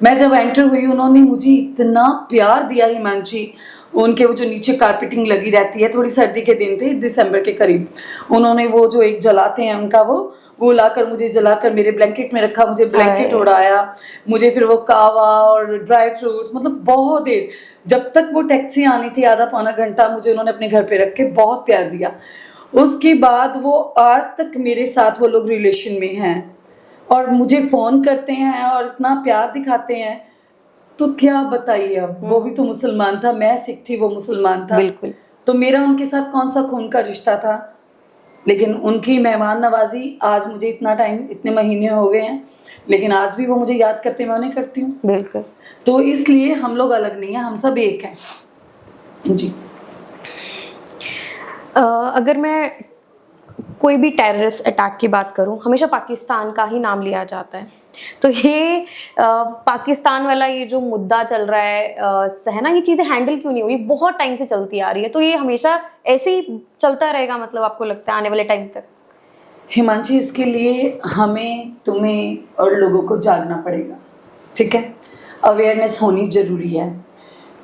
मैं जब एंटर हुई, उन्होंने मुझे इतना प्यार दिया हिमांशी। उनके वो जो नीचे कारपेटिंग लगी रहती है, थोड़ी सर्दी के दिन थे, दिसंबर के करीब, उन्होंने वो जो एक जलाते हैं उनका वो लाकर मुझे जलाकर मेरे ब्लैंकेट में रखा, मुझे ब्लैंकेट उड़ाया, मुझे फिर वो कावा और ड्राई फ्रूट्स, मतलब बहुत देर, जब तक वो टैक्सी आनी थी, आधा पौना घंटा, मुझे उन्होंने अपने घर पे रख के बहुत प्यार दिया। उसके बाद वो आज तक मेरे साथ वो लोग रिलेशन में हैं और मुझे फोन करते हैं और इतना प्यार दिखाते हैं। तो क्या बताइए, अब वो भी तो मुसलमान था, मैं सिख थी, वो मुसलमान था। बिल्कुल। तो मेरा उनके साथ कौन सा खून का रिश्ता था। लेकिन उनकी मेहमान नवाजी, आज मुझे इतना टाइम, इतने महीने हो गए हैं, लेकिन आज भी वो मुझे याद करते हैं, मैं उन्हें करती हूँ। बिल्कुल। तो इसलिए हम लोग अलग नहीं है, हम सब एक हैं जी। अगर मैं कोई भी टेररिस्ट अटैक की बात करूं, हमेशा पाकिस्तान का ही नाम लिया जाता है। तो ये पाकिस्तान वाला ये जो मुद्दा चल रहा है ना, ये चीजें हैंडल क्यों नहीं हुई? बहुत टाइम से चलती आ रही है, तो ये हमेशा ऐसे ही चलता रहेगा, मतलब आपको लगता है आने वाले टाइम तक? हिमांशी, इसके लिए हमें, तुम्हें और लोगों को जागना पड़ेगा, ठीक है। अवेयरनेस होनी जरूरी है,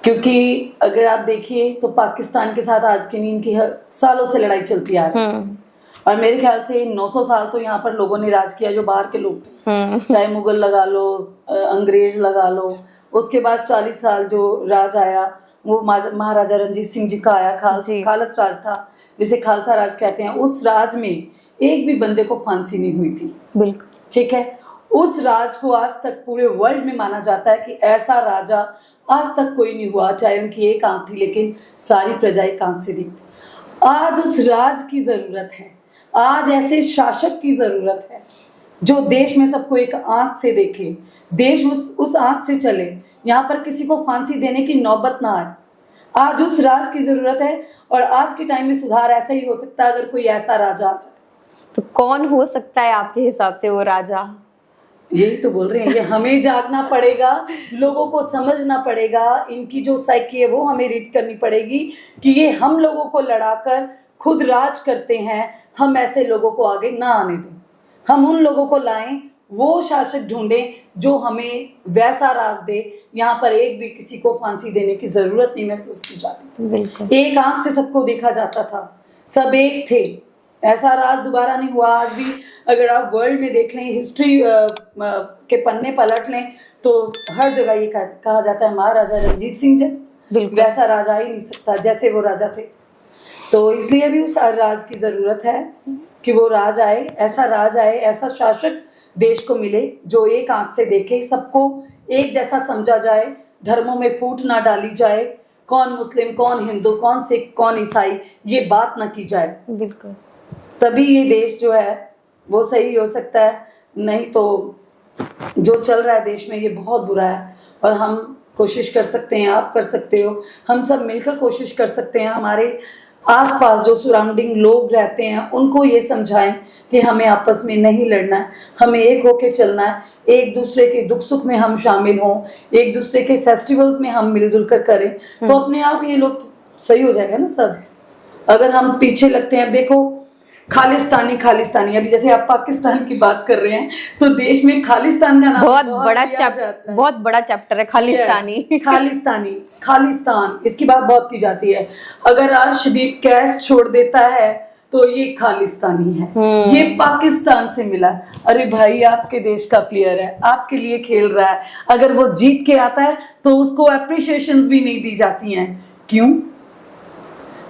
क्योंकि अगर आप देखिए तो पाकिस्तान के साथ आज की नहीं, इनकी सालों से लड़ाई चलती आ रही है। और मेरे ख्याल से 900 साल तो यहाँ पर लोगों ने राज किया, जो बाहर के लोग थे, चाहे मुगल लगा लो, अंग्रेज लगा लो। उसके बाद 40 साल जो राज आया वो महाराजा रंजीत सिंह जी का आया, खालस राज था, जिसे खालसा राज कहते हैं। उस राज में एक भी बंदे को फांसी नहीं हुई थी। बिल्कुल, ठीक है। उस राज को आज तक पूरे वर्ल्ड में माना जाता है कि ऐसा राजा आज तक कोई नहीं हुआ, चाहे उनकी एक आंख थी लेकिन सारी प्रजा एक आंख से दिखती। आज उस राज की जरूरत है, आज ऐसे शासक की जरूरत है जो देश में सबको एक आंख से देखे, देश उस आंख से चले, यहाँ पर किसी को फांसी देने की नौबत ना आए। आज उस राज की जरूरत है और आज के टाइम में सुधार ऐसा ही हो सकता है अगर कोई ऐसा राजा आ जाए। तो कौन हो सकता है आपके हिसाब से वो राजा? यही तो बोल रहे हैं, ये हमें जागना पड़ेगा, लोगों को समझना पड़ेगा, इनकी जो साइकी है वो हमें रीड करनी पड़ेगी कि ये हम लोगों को लड़ाकर खुद राज करते हैं। हम ऐसे लोगों को आगे ना आने दें, हम उन लोगों को लाएं, वो शासक ढूंढें जो हमें वैसा राज दे। यहाँ पर एक भी किसी को फांसी देने की जरूरत नहीं महसूस की जाती। बिल्कुल, एक आंख से सबको देखा जाता था, सब एक थे, ऐसा राज दोबारा नहीं हुआ। आज भी अगर आप वर्ल्ड में देख लें, हिस्ट्री के पन्ने पलट लें, तो हर जगह ये कहा जाता है महाराजा रंजीत सिंह जैसे वैसा राजा ही नहीं सकता जैसे वो राजा थे। तो इसलिए भी उस राज की जरूरत है कि वो राज आए, ऐसा राज आए, ऐसा शासक देश को मिले जो एक आंख से देखे, सबको एक जैसा समझा जाए, धर्मों में फूट ना डाली जाए, कौन मुस्लिम, कौन हिंदू, कौन सिख, कौन ईसाई, ये बात ना की जाए। बिल्कुल, तभी ये देश जो है वो सही हो सकता है। नहीं तो जो चल रहा है देश में ये बहुत बुरा है। और हम कोशिश कर सकते हैं, आप कर सकते हो, हम सब मिलकर कोशिश कर सकते हैं, हमारे आसपास जो सराउंडिंग लोग रहते हैं उनको ये समझाएं कि हमें आपस में नहीं लड़ना है, हमें एक होके चलना है, एक दूसरे के दुख सुख में हम शामिल हों, एक दूसरे के फेस्टिवल्स में हम मिलजुल कर करें, तो अपने आप ये लोग सही हो जाएगा ना सब। अगर हम पीछे लगते हैं, देखो खालिस्तानी, अभी जैसे आप पाकिस्तान की बात कर रहे हैं, तो देश में खालिस्तान का नाम बहुत बड़ा चैप्टर है खालिस्तानी। खालिस्तान, इसकी बात बहुत की जाती है। अगर अर्शदीप कैश छोड़ देता है तो ये खालिस्तानी है, ये पाकिस्तान से मिला। अरे भाई, आपके देश का प्लेयर है, आपके लिए खेल रहा है, अगर वो जीत के आता है तो उसको अप्रिशिएशंस भी नहीं दी जाती हैं। क्यों?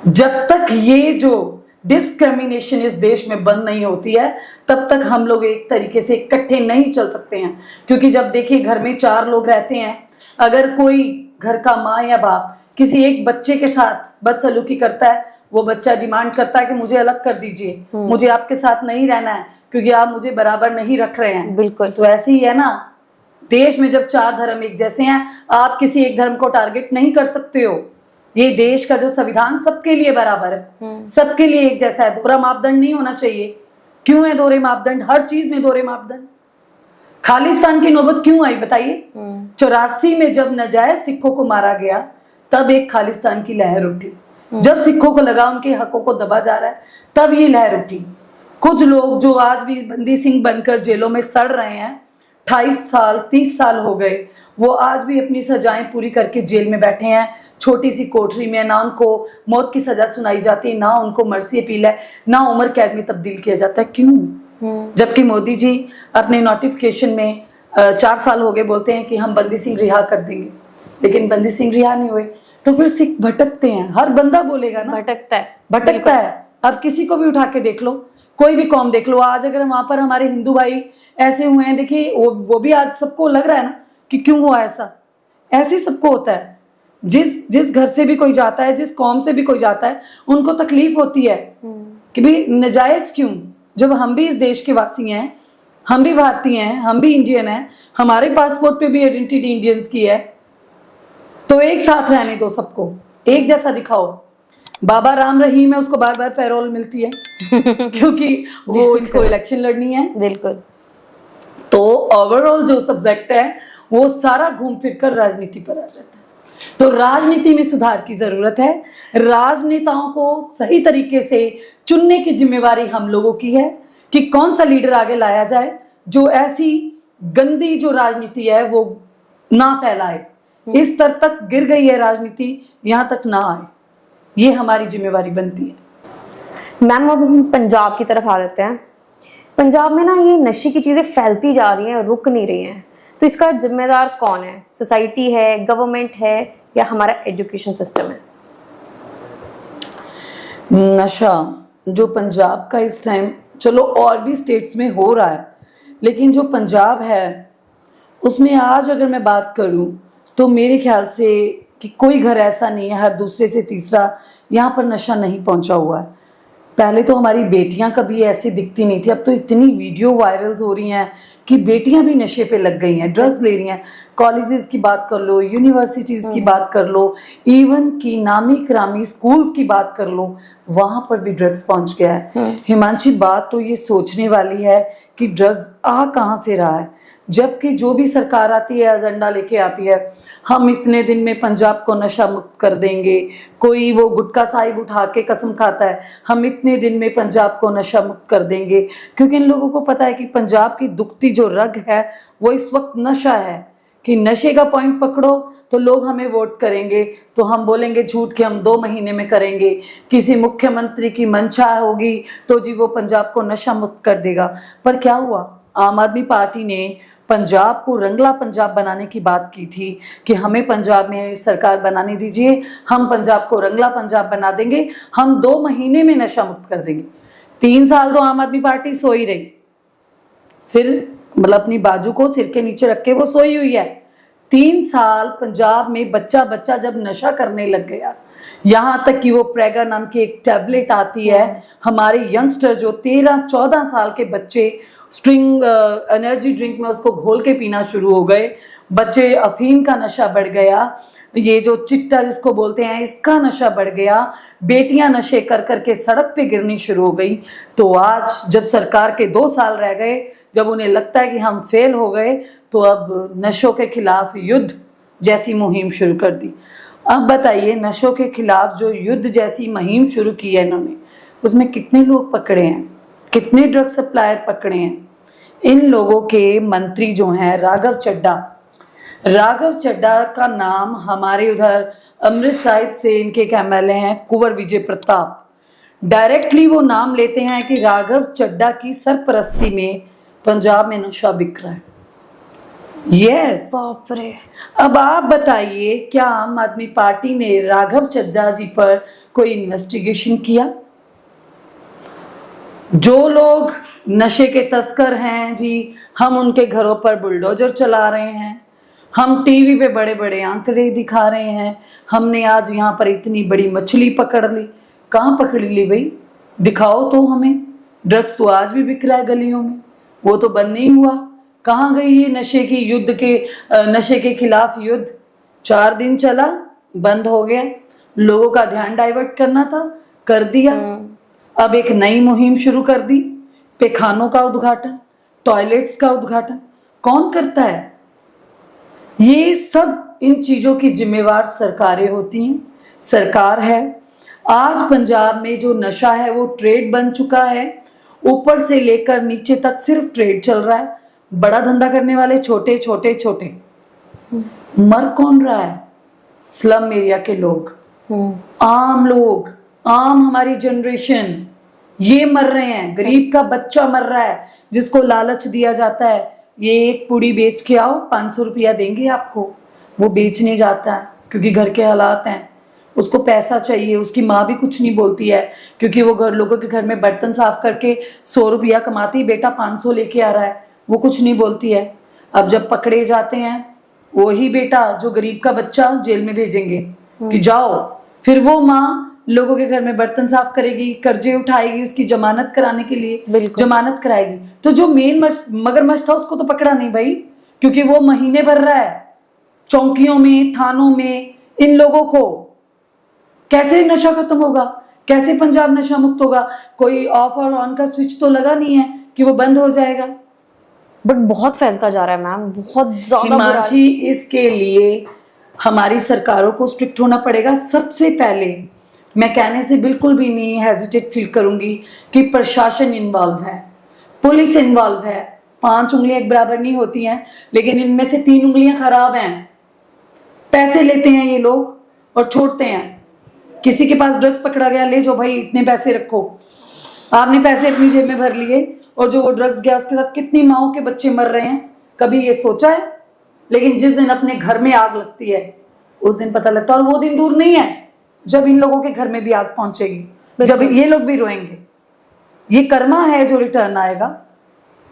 जब तक ये जो डिस्क्रिमिनेशन इस देश में बंद नहीं होती है तब तक हम लोग एक तरीके से इकट्ठे नहीं चल सकते हैं। क्योंकि जब देखिए घर में 4 लोग रहते हैं, अगर कोई घर का माँ या बाप किसी एक बच्चे के साथ बदसलूकी करता है, वो बच्चा डिमांड करता है कि मुझे अलग कर दीजिए, मुझे आपके साथ नहीं रहना है क्योंकि आप मुझे बराबर नहीं रख रहे हैं। बिल्कुल, तो ऐसे ही है ना, देश में जब 4 धर्म एक जैसे हैं, आप किसी एक धर्म को टारगेट नहीं कर सकते हो। ये देश का जो संविधान सबके लिए बराबर है, सबके लिए एक जैसा है, दोहरा मापदंड नहीं होना चाहिए। क्यों है दोहरे मापदंड? हर चीज में दोहरे मापदंड। खालिस्तान की नौबत क्यों आई बताइए? 84 में जब नाजायज सिखों को मारा गया, तब एक खालिस्तान की लहर उठी। जब सिखों को लगा उनके हकों को दबा जा रहा है, तब ये लहर उठी। कुछ लोग जो आज भी बंदी सिंह बनकर जेलों में सड़ रहे हैं, 28 साल 30 साल हो गए, वो आज भी अपनी सजाएं पूरी करके जेल में बैठे हैं, छोटी सी कोठरी में। ना उनको मौत की सजा सुनाई जाती, ना उनको मर्सी अपील है, ना उम्र कैद में तब्दील किया जाता है। क्यों? जबकि मोदी जी अपने नोटिफिकेशन में 4 साल हो गए बोलते हैं कि हम बंदी सिंह रिहा कर देंगे, लेकिन बंदी सिंह रिहा नहीं हुए। तो फिर सिख भटकते हैं, हर बंदा बोलेगा ना, भटकता है। अब किसी को भी उठा के देख लो, कोई भी कौम देख लो, आज अगर वहां पर हमारे हिंदू भाई ऐसे हुए हैं, देखिए वो भी आज सबको लग रहा है ना कि क्यों हुआ ऐसा। ऐसे ही सबको होता है, जिस घर से भी कोई जाता है, जिस कौम से भी कोई जाता है, उनको तकलीफ होती है कि भाई नजायज क्यों, जब हम भी इस देश के वासी हैं, हम भी भारतीय हैं, हम भी इंडियन हैं, हमारे पासपोर्ट पे भी आइडेंटिटी इंडियंस की है, तो एक साथ रहने दो, सबको एक जैसा दिखाओ। बाबा राम रहीम है, उसको बार बार पैरोल मिलती है क्योंकि वो इनको इलेक्शन लड़नी है। बिल्कुल। तो ओवरऑल जो सब्जेक्ट है वो सारा घूम फिर कर राजनीति पर आ जाता है। तो राजनीति में सुधार की जरूरत है। राजनेताओं को सही तरीके से चुनने की जिम्मेवारी हम लोगों की है कि कौन सा लीडर आगे लाया जाए जो ऐसी गंदी जो राजनीति है वो ना फैलाए। इस स्तर तक गिर गई है राजनीति, यहां तक ना आए, ये हमारी जिम्मेवारी बनती है। मैम अब हम पंजाब की तरफ आ जाते हैं। पंजाब में ना ये नशे की चीजें फैलती जा रही हैं, रुक नहीं रही हैं, तो इसका जिम्मेदार कौन है? सोसाइटी है, गवर्नमेंट है, या हमारा एजुकेशन सिस्टम है? नशा जो पंजाब का इस टाइम, चलो और भी स्टेट्स में हो रहा है, लेकिन जो पंजाब है उसमें आज अगर मैं बात करूं तो मेरे ख्याल से कि कोई घर ऐसा नहीं है, हर दूसरे से तीसरा यहाँ पर नशा नहीं पहुंचा हुआ है। पहले तो हमारी बेटियां कभी ऐसी दिखती नहीं थी, अब तो इतनी वीडियो वायरल्स हो रही हैं कि बेटियां भी नशे पे लग गई हैं, ड्रग्स ले रही हैं। कॉलेजेस की बात कर लो, यूनिवर्सिटीज की बात कर लो, इवन की नामी करामी स्कूल्स की बात कर लो, वहां पर भी ड्रग्स पहुंच गया है। हिमांशी, बात तो ये सोचने वाली है कि ड्रग्स आ कहां से रहा है, जबकि जो भी सरकार आती है एजेंडा लेके आती है, हम इतने दिन में पंजाब को नशा मुक्त कर देंगे। कोई वो गुटखा साहिब उठा के कसम खाता है, हम इतने दिन में पंजाब को नशा मुक्त कर देंगे, क्योंकि इन लोगों को पता है कि पंजाब की दुखती जो रग है वो इस वक्त नशा है, कि नशे का पॉइंट पकड़ो तो लोग हमें वोट करेंगे, तो हम बोलेंगे झूठ कि हम 2 महीने में करेंगे। किसी मुख्यमंत्री की मंशा होगी तो जी वो पंजाब को नशा मुक्त कर देगा। पर क्या हुआ? आम आदमी पार्टी ने पंजाब को रंगला पंजाब बनाने की बात की थी कि हमें पंजाब में सरकार बनाने दीजिए, हम पंजाब को रंगला पंजाब बना देंगे, हम 2 महीने में नशा मुक्त कर देंगे। 3 साल तो आम आदमी पार्टी सोई रही, सिर मतलब अपनी बाजू को सिर के नीचे रख के वो सोई हुई है। 3 साल पंजाब में बच्चा बच्चा जब नशा करने लग गया, यहाँ तक कि वो प्रेगा नाम की एक टैबलेट आती है, हमारे यंगस्टर जो 13-14 साल के बच्चे स्ट्रिंग एनर्जी ड्रिंक में उसको घोल के पीना शुरू हो गए। बच्चे, अफीम का नशा बढ़ गया, ये जो चिट्टा जिसको बोलते हैं इसका नशा बढ़ गया, बेटियां नशे कर करके सड़क पे गिरनी शुरू हो गई। तो आज जब सरकार के 2 साल रह गए, जब उन्हें लगता है कि हम फेल हो गए, तो अब नशों के खिलाफ युद्ध जैसी मुहिम शुरू कर दी। अब बताइए, नशों के खिलाफ जो युद्ध जैसी मुहिम शुरू की है इन्होंने, उसमें कितने लोग पकड़े हैं, कितने ड्रग सप्लायर पकड़े हैं? इन लोगों के मंत्री जो हैं राघव चड्डा का नाम हमारे उधर अमृत साहिब से इनके एक एमएलए हैं कुंवर विजय प्रताप, डायरेक्टली वो नाम लेते हैं कि राघव चड्डा की सरपरस्ती में पंजाब में नशा बिक रहा है। यस, बाप रे। अब आप बताइए, क्या आम आदमी पार्टी ने राघव चड्डा जी पर कोई इन्वेस्टिगेशन किया? जो लोग नशे के तस्कर हैं जी, हम उनके घरों पर बुलडोजर चला रहे हैं, हम टीवी पे बड़े बड़े आंकड़े दिखा रहे हैं, हमने आज यहाँ पर इतनी बड़ी मछली पकड़ ली। कहाँ पकड़ ली भाई? दिखाओ तो हमें। ड्रग्स तो आज भी बिक रहा है गलियों में, वो तो बंद नहीं हुआ। कहाँ गई ये नशे के खिलाफ युद्ध? 4 दिन चला, बंद हो गया। लोगों का ध्यान डाइवर्ट करना था, कर दिया। अब एक नई मुहिम शुरू कर दी, पैखानों का उद्घाटन, टॉयलेट्स का उद्घाटन। कौन करता है ये सब? इन चीजों की जिम्मेवार सरकारें होती हैं, सरकार है। आज पंजाब में जो नशा है वो ट्रेड बन चुका है, ऊपर से लेकर नीचे तक सिर्फ ट्रेड चल रहा है। बड़ा धंधा करने वाले छोटे मर कौन रहा है? स्लम एरिया के लोग, आम लोग, आम हमारी जनरेशन, ये मर रहे हैं। गरीब का बच्चा मर रहा है जिसको लालच दिया जाता है, ये एक पूड़ी बेच के आओ, 500 रुपया देंगे आपको, वो बेचने जाता है क्योंकि घर के हालात हैं। उसको पैसा चाहिए, उसकी माँ भी कुछ नहीं बोलती है क्योंकि वो लोगों के घर में बर्तन साफ करके 100 रुपया कमाती, बेटा 500 लेके आ रहा है, वो कुछ नहीं बोलती है। अब जब पकड़े जाते हैं वही बेटा जो गरीब का बच्चा जेल में भेजेंगे कि जाओ, फिर वो माँ लोगों के घर में बर्तन साफ करेगी, कर्जे उठाएगी, उसकी जमानत कराने के लिए जमानत कराएगी। तो जो मेन मगरमच्छ था उसको तो पकड़ा नहीं भाई, क्योंकि वो महीने भर रहा है चौकियों में, थानों में। इन लोगों को कैसे नशा खत्म होगा, कैसे पंजाब नशा मुक्त होगा? कोई ऑफ और ऑन का स्विच तो लगा नहीं है कि वो बंद हो जाएगा। बट बहुत फैलता जा रहा है मैम, बहुत ज्यादा। हिमांशी, इसके लिए हमारी सरकारों को स्ट्रिक्ट होना पड़ेगा। सबसे पहले मैं कहने से बिल्कुल भी नहीं हेजिटेट फील करूंगी कि प्रशासन इन्वॉल्व है, पुलिस इन्वॉल्व है। 5 उंगलियां एक बराबर नहीं होती हैं, लेकिन इनमें से 3 उंगलियां खराब हैं। पैसे लेते हैं ये लोग और छोड़ते हैं। किसी के पास ड्रग्स पकड़ा गया, ले जाओ भाई इतने पैसे रखो। आपने पैसे अपनी जेब में भर लिए और जो वो ड्रग्स गया उसके साथ कितनी माओं के बच्चे मर रहे हैं, कभी ये सोचा है? लेकिन जिस दिन अपने घर में आग लगती है उस दिन पता लगता है। और वो दिन दूर नहीं है जब इन लोगों के घर में भी आग पहुंचेगी, जब ये लोग भी रोएंगे। ये कर्मा है जो रिटर्न आएगा।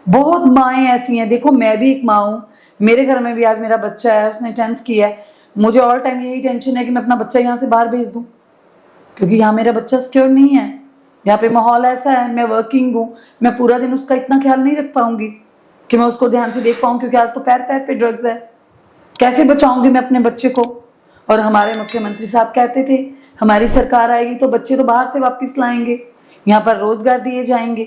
बहुत माएँ ऐसी हैं, देखो मैं भी एक माँ हूं, मेरे घर में भी आज मेरा बच्चा है, उसने 10th किया है। मुझे ऑल टाइम यही टेंशन है कि मैं अपना बच्चा यहाँ से बाहर भेज दूं, क्योंकि यहाँ मेरा बच्चा सिक्योर नहीं है। यहाँ पे माहौल ऐसा है, मैं वर्किंग हूँ, मैं पूरा दिन उसका इतना ख्याल नहीं रख पाऊंगी कि मैं उसको ध्यान से देख पाऊँ, क्योंकि आज तो पैर पैर पे ड्रग्स है। कैसे बचाऊंगी मैं अपने बच्चे को? और हमारे मुख्यमंत्री साहब कहते थे हमारी सरकार आएगी तो बच्चे तो बाहर से वापस लाएंगे, यहाँ पर रोजगार दिए जाएंगे।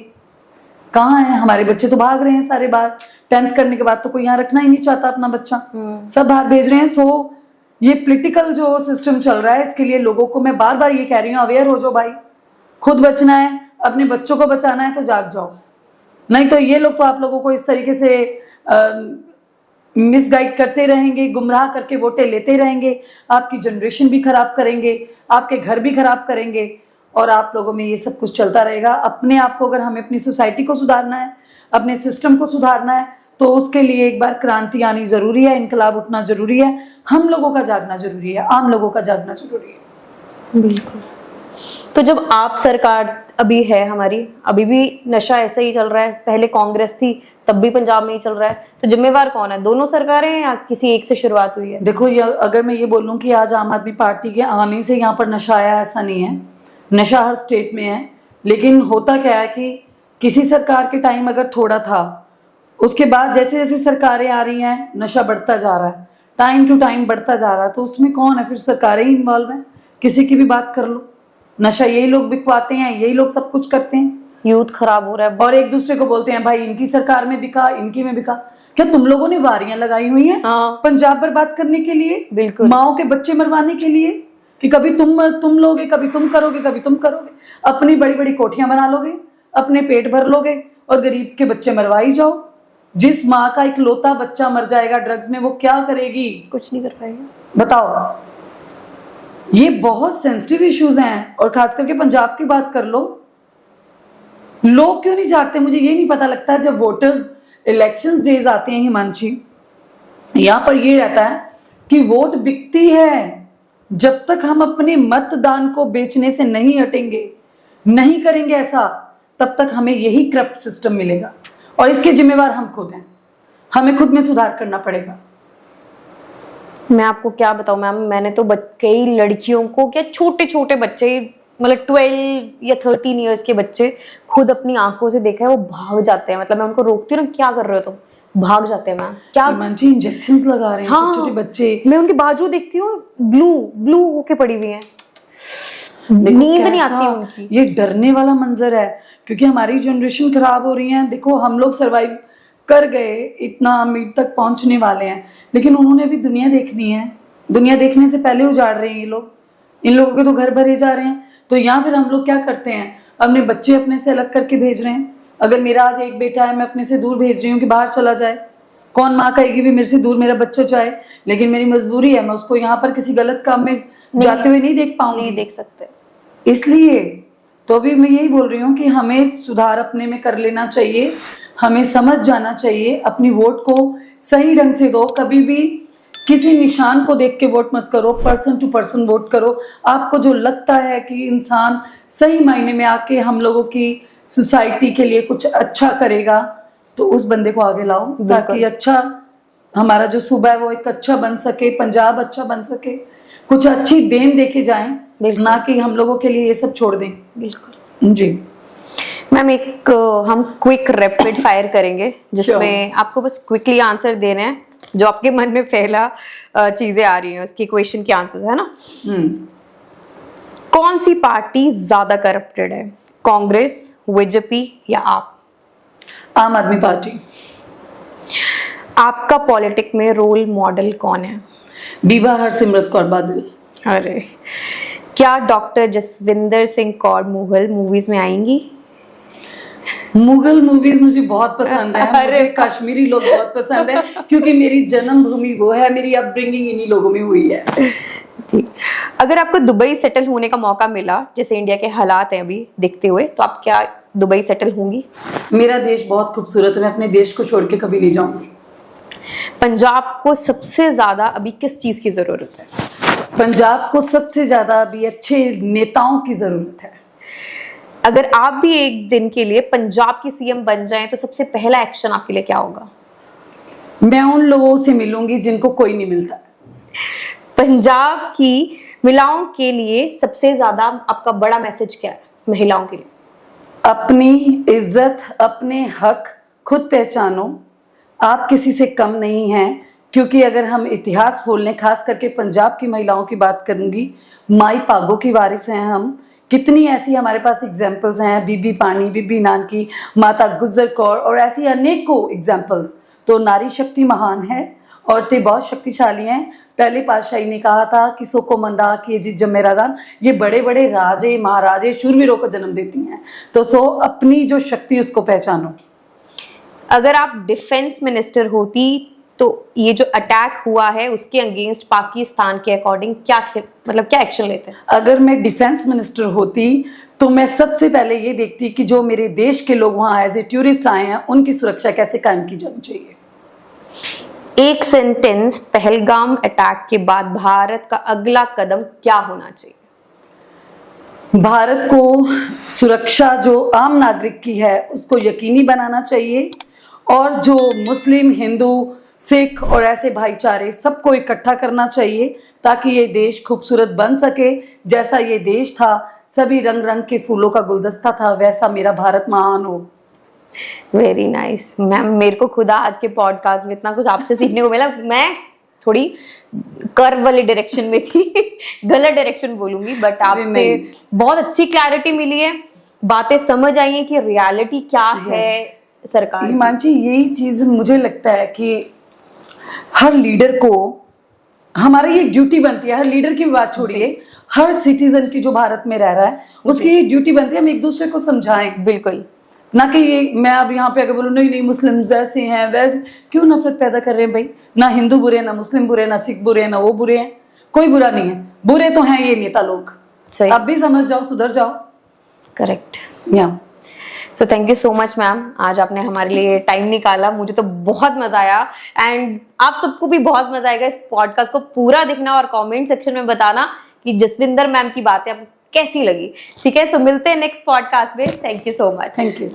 कहाँ है हमारे बच्चे? तो भाग रहे हैं सारे बाहर। 10th करने के बाद तो कोई यहाँ रखना ही नहीं चाहता अपना बच्चा, सब बाहर भेज रहे हैं। सो ये पॉलिटिकल जो सिस्टम चल रहा है, इसके लिए लोगों को मैं बार बार ये कह रही हूँ, अवेयर हो जाओ भाई। खुद बचना है, अपने बच्चों को बचाना है तो जाग जाओ, नहीं तो ये लोग तो आप लोगों को इस तरीके से मिसगाइड करते रहेंगे, गुमराह करके वोटें लेते रहेंगे, आपकी जनरेशन भी खराब करेंगे, आपके घर भी खराब करेंगे, और आप लोगों में ये सब कुछ चलता रहेगा। अपने आप को, अगर हमें अपनी सोसाइटी को सुधारना है, अपने सिस्टम को सुधारना है, तो उसके लिए एक बार क्रांति आनी जरूरी है, इनकलाब उठना जरूरी है, हम लोगों का जागना जरूरी है, आम लोगों का जागना जरूरी है। बिल्कुल। तो जब आप सरकार अभी है हमारी, अभी भी नशा ऐसा ही चल रहा है, पहले कांग्रेस थी तब भी पंजाब में ही चल रहा है, तो जिम्मेवार कौन है? दोनों सरकारें या किसी एक से शुरुआत हुई है? देखो, अगर मैं ये बोलूं कि आज आम आदमी पार्टी के आने से यहाँ पर नशा आया, ऐसा नहीं है। नशा हर स्टेट में है, लेकिन होता क्या है कि किसी सरकार के टाइम अगर थोड़ा था, उसके बाद जैसे जैसे सरकारें आ रही हैं नशा बढ़ता जा रहा है, टाइम टू टाइम बढ़ता जा रहा है। तो उसमें कौन है? फिर सरकारें ही इन्वॉल्व हैं। किसी की भी बात कर लो, नशा यही लोग बिकवाते हैं, यही लोग सब कुछ करते हैं। यूथ खराब हो रहा है और एक दूसरे को बोलते हैं भाई इनकी सरकार में बिका, इनकी में बिका। क्या तुम लोगों ने वारियां लगाई हुई हैं पंजाब पर बात करने के लिए? बिल्कुल। माओ के बच्चे मरवाने के लिए कि कभी तुम लोगे, कभी तुम करोगे, कभी तुम करोगे। अपनी बड़ी बड़ी कोठियां बना लोगे, अपने पेट भर लोगे और गरीब के बच्चे मरवाई जाओ। जिस माँ का इकलौता बच्चा मर जाएगा ड्रग्स में, वो क्या करेगी? कुछ नहीं कर पाएगी। बताओ, ये बहुत सेंसिटिव इश्यूज हैं। और खास करके पंजाब की बात कर लो, लोग क्यों नहीं जागते मुझे ये नहीं पता लगता। जब वोटर्स इलेक्शंस डेज आते हैं हिमांशी, यहाँ पर ये रहता है कि वोट बिकती है। जब तक हम अपने मतदान को बेचने से नहीं हटेंगे, नहीं करेंगे ऐसा, तब तक हमें यही करप्ट सिस्टम मिलेगा। और इसके जिम्मेवार हम खुद हैं, हमें खुद में सुधार करना पड़ेगा। मैं आपको क्या बताऊं मैम, मैंने तो कई लड़कियों को, क्या छोटे छोटे बच्चे, मतलब 12 या 13 इयर्स के बच्चे खुद अपनी आंखों से देखा है, वो भाग जाते हैं। मतलब मैं उनको रोकती हूँ ना, क्या कर रहे हो तुम? भाग जाते हैं मैम। क्या मंची इंजेक्शंस लगा रहे हैं छोटे छोटे बच्चे। मैं उनके बाजू देखती हूँ, ब्लू होके पड़ी हुई हैं, नींद नहीं आती उनकी। ये डरने वाला मंजर है, क्योंकि हमारी जनरेशन खराब हो रही है। देखो, हम लोग सरवाइव कर गए, इतना अमीर तक पहुंचने वाले हैं, लेकिन उन्होंने भी दुनिया देखनी है। दुनिया देखने से पहले उजाड़ रहे हैं ये लोग। इन लोगों के तो घर भरे जा रहे हैं। तो यहाँ फिर हम लोग क्या करते हैं, अपने बच्चे अपने से अलग करके भेज रहे हैं। अगर मेरा आज एक बेटा है, मैं अपने से दूर भेज रही हूँ कि बाहर चला जाए। कौन माँ कहेगी भी मेरे से दूर मेरा बच्चा जाए? लेकिन मेरी मजबूरी है, मैं उसको यहाँ पर किसी गलत काम में जाते हुए नहीं देख पाऊंगी। नहीं देख सकते। इसलिए तो अभी मैं यही बोल रही हूँ कि हमें सुधार अपने में कर लेना चाहिए, हमें समझ जाना चाहिए, अपनी वोट को सही ढंग से दो। कभी भी किसी निशान को देख के वोट मत करो, पर्सन टू पर्सन वोट करो। आपको जो लगता है कि इंसान सही मायने में आके हम लोगों की सोसाइटी के लिए कुछ अच्छा करेगा, तो उस बंदे को आगे लाओ, ताकि अच्छा हमारा जो सूबा है वो एक अच्छा बन सके, पंजाब अच्छा बन सके, कुछ अच्छी देन देके जाएं, ना कि हम लोगों के लिए ये सब छोड़ दें। बिल्कुल जी मैम, एक हम क्विक रैपिड फायर करेंगे जिसमें आपको बस क्विकली आंसर देने हैं, जो आपके मन में पहला चीजें आ रही हैं उसकी क्वेश्चन के आंसर है ना। कौन सी पार्टी ज्यादा करप्टेड है, कांग्रेस, बीजेपी या आप? आम आदमी पार्टी। आपका पॉलिटिक में रोल मॉडल कौन है? बीबा हरसिमरत कौर बादल। अरे, क्या डॉक्टर जसविंदर सिंह कौर मुगल मूवीज में आएंगी? मुगल मूवीज मुझे बहुत पसंद है। मुझे कश्मीरी लोग बहुत पसंद है, क्योंकि मेरी जन्मभूमि वो है, मेरी अपब्रिंगिंग इन्हीं लोगों में हुई है। ठीक, अगर आपको दुबई सेटल होने का मौका मिला, जैसे इंडिया के हालात हैं अभी देखते हुए, तो आप क्या दुबई सेटल होंगी? मेरा देश बहुत खूबसूरत है, मैं अपने देश को छोड़ के कभी नहीं जाऊंगी। पंजाब को सबसे ज्यादा अभी किस चीज की जरूरत है? पंजाब को सबसे ज्यादा अभी अच्छे नेताओं की जरूरत है। अगर आप भी एक दिन के लिए पंजाब की सीएम बन जाएं, तो सबसे पहला एक्शन आपके लिए क्या होगा? मैं उन लोगों से मिलूंगी जिनको कोई नहीं मिलता। पंजाब की महिलाओं के लिए सबसे ज्यादा आपका बड़ा मैसेज क्या है महिलाओं के लिए? अपनी इज्जत, अपने हक खुद पहचानो। आप किसी से कम नहीं हैं, क्योंकि अगर हम इतिहास बोलने, खास करके पंजाब की महिलाओं की बात करूंगी, माई पागो की वारिस हैं हम। कितनी ऐसी हमारे पास एग्जाम्पल्स हैं, बीबी पानी, बीबी नानकी, माता गुजर कौर और ऐसी अनेकों एग्जाम्पल्स। तो नारी शक्ति महान है, औरतें बहुत शक्तिशाली हैं। पहले पातशाही ने कहा था कि सोको मंदा की जी जम्मे राजान, ये बड़े बड़े राजे महाराजे शूरवीरों को जन्म देती हैं। तो अपनी जो शक्ति उसको पहचानो। अगर आप डिफेंस मिनिस्टर होती, तो ये जो अटैक हुआ है उसके अगेंस्ट पाकिस्तान के अकॉर्डिंग क्या क्या एक्शन लेते हैं? अगर मैं डिफेंस मिनिस्टर होती तो मैं सबसे पहले ये देखती कि जो मेरे देश के लोग वहां एज ए टूरिस्ट आए हैं, उनकी सुरक्षा कैसे कायम की जानी चाहिए। एक सेंटेंस, पहलगाम अटैक के बाद भारत का अगला कदम क्या होना चाहिए? भारत को सुरक्षा जो आम नागरिक की है उसको यकीनी बनाना चाहिए, और जो मुस्लिम, हिंदू, सिख और ऐसे भाईचारे सबको इकट्ठा करना चाहिए, ताकि ये देश खूबसूरत बन सके। जैसा ये देश था, सभी रंग रंग के फूलों का गुलदस्ता था, वैसा मेरा भारत महान हो। वेरी नाइस मैम, मेरे को खुदा आज के पॉडकास्ट में इतना कुछ आपसे सीखने को मिला। मैं थोड़ी कर्व वाली डायरेक्शन में थी, गलत डायरेक्शन बोलूंगी, बट आपसे बहुत अच्छी क्लैरिटी मिली है, बातें समझ आई है कि रियलिटी क्या है सरकार। हिमांशी, यही चीज मुझे लगता है कि हर लीडर को, हमारी ये ड्यूटी बनती है, हर लीडर की बात छोड़िए, हर सिटीजन की जो भारत में रह रहा है उसकी ये ड्यूटी बनती है, हम एक दूसरे को समझाएं। बिल्कुल, ना कि ये मैं अब यहाँ पे अगर बोलूँ नहीं नहीं मुस्लिम ऐसे हैं वैसे, क्यों नफरत पैदा कर रहे हैं भाई? ना हिंदू बुरे, ना मुस्लिम बुरे, ना सिख बुरे, ना वो बुरे हैं, कोई बुरा नहीं है। बुरे तो हैं ये नेता लोग। अब भी समझ जाओ, सुधर जाओ। करेक्ट। या so thank you so much ma'am, आज आपने हमारे लिए टाइम निकाला, मुझे तो बहुत मजा आया, एंड आप सबको भी बहुत मजा आएगा। इस पॉडकास्ट को पूरा देखना और कमेंट सेक्शन में बताना कि जसविंदर मैम की बातें आपको कैसी लगी। ठीक है, सो मिलते हैं नेक्स्ट पॉडकास्ट में। Thank you so much. Thank you.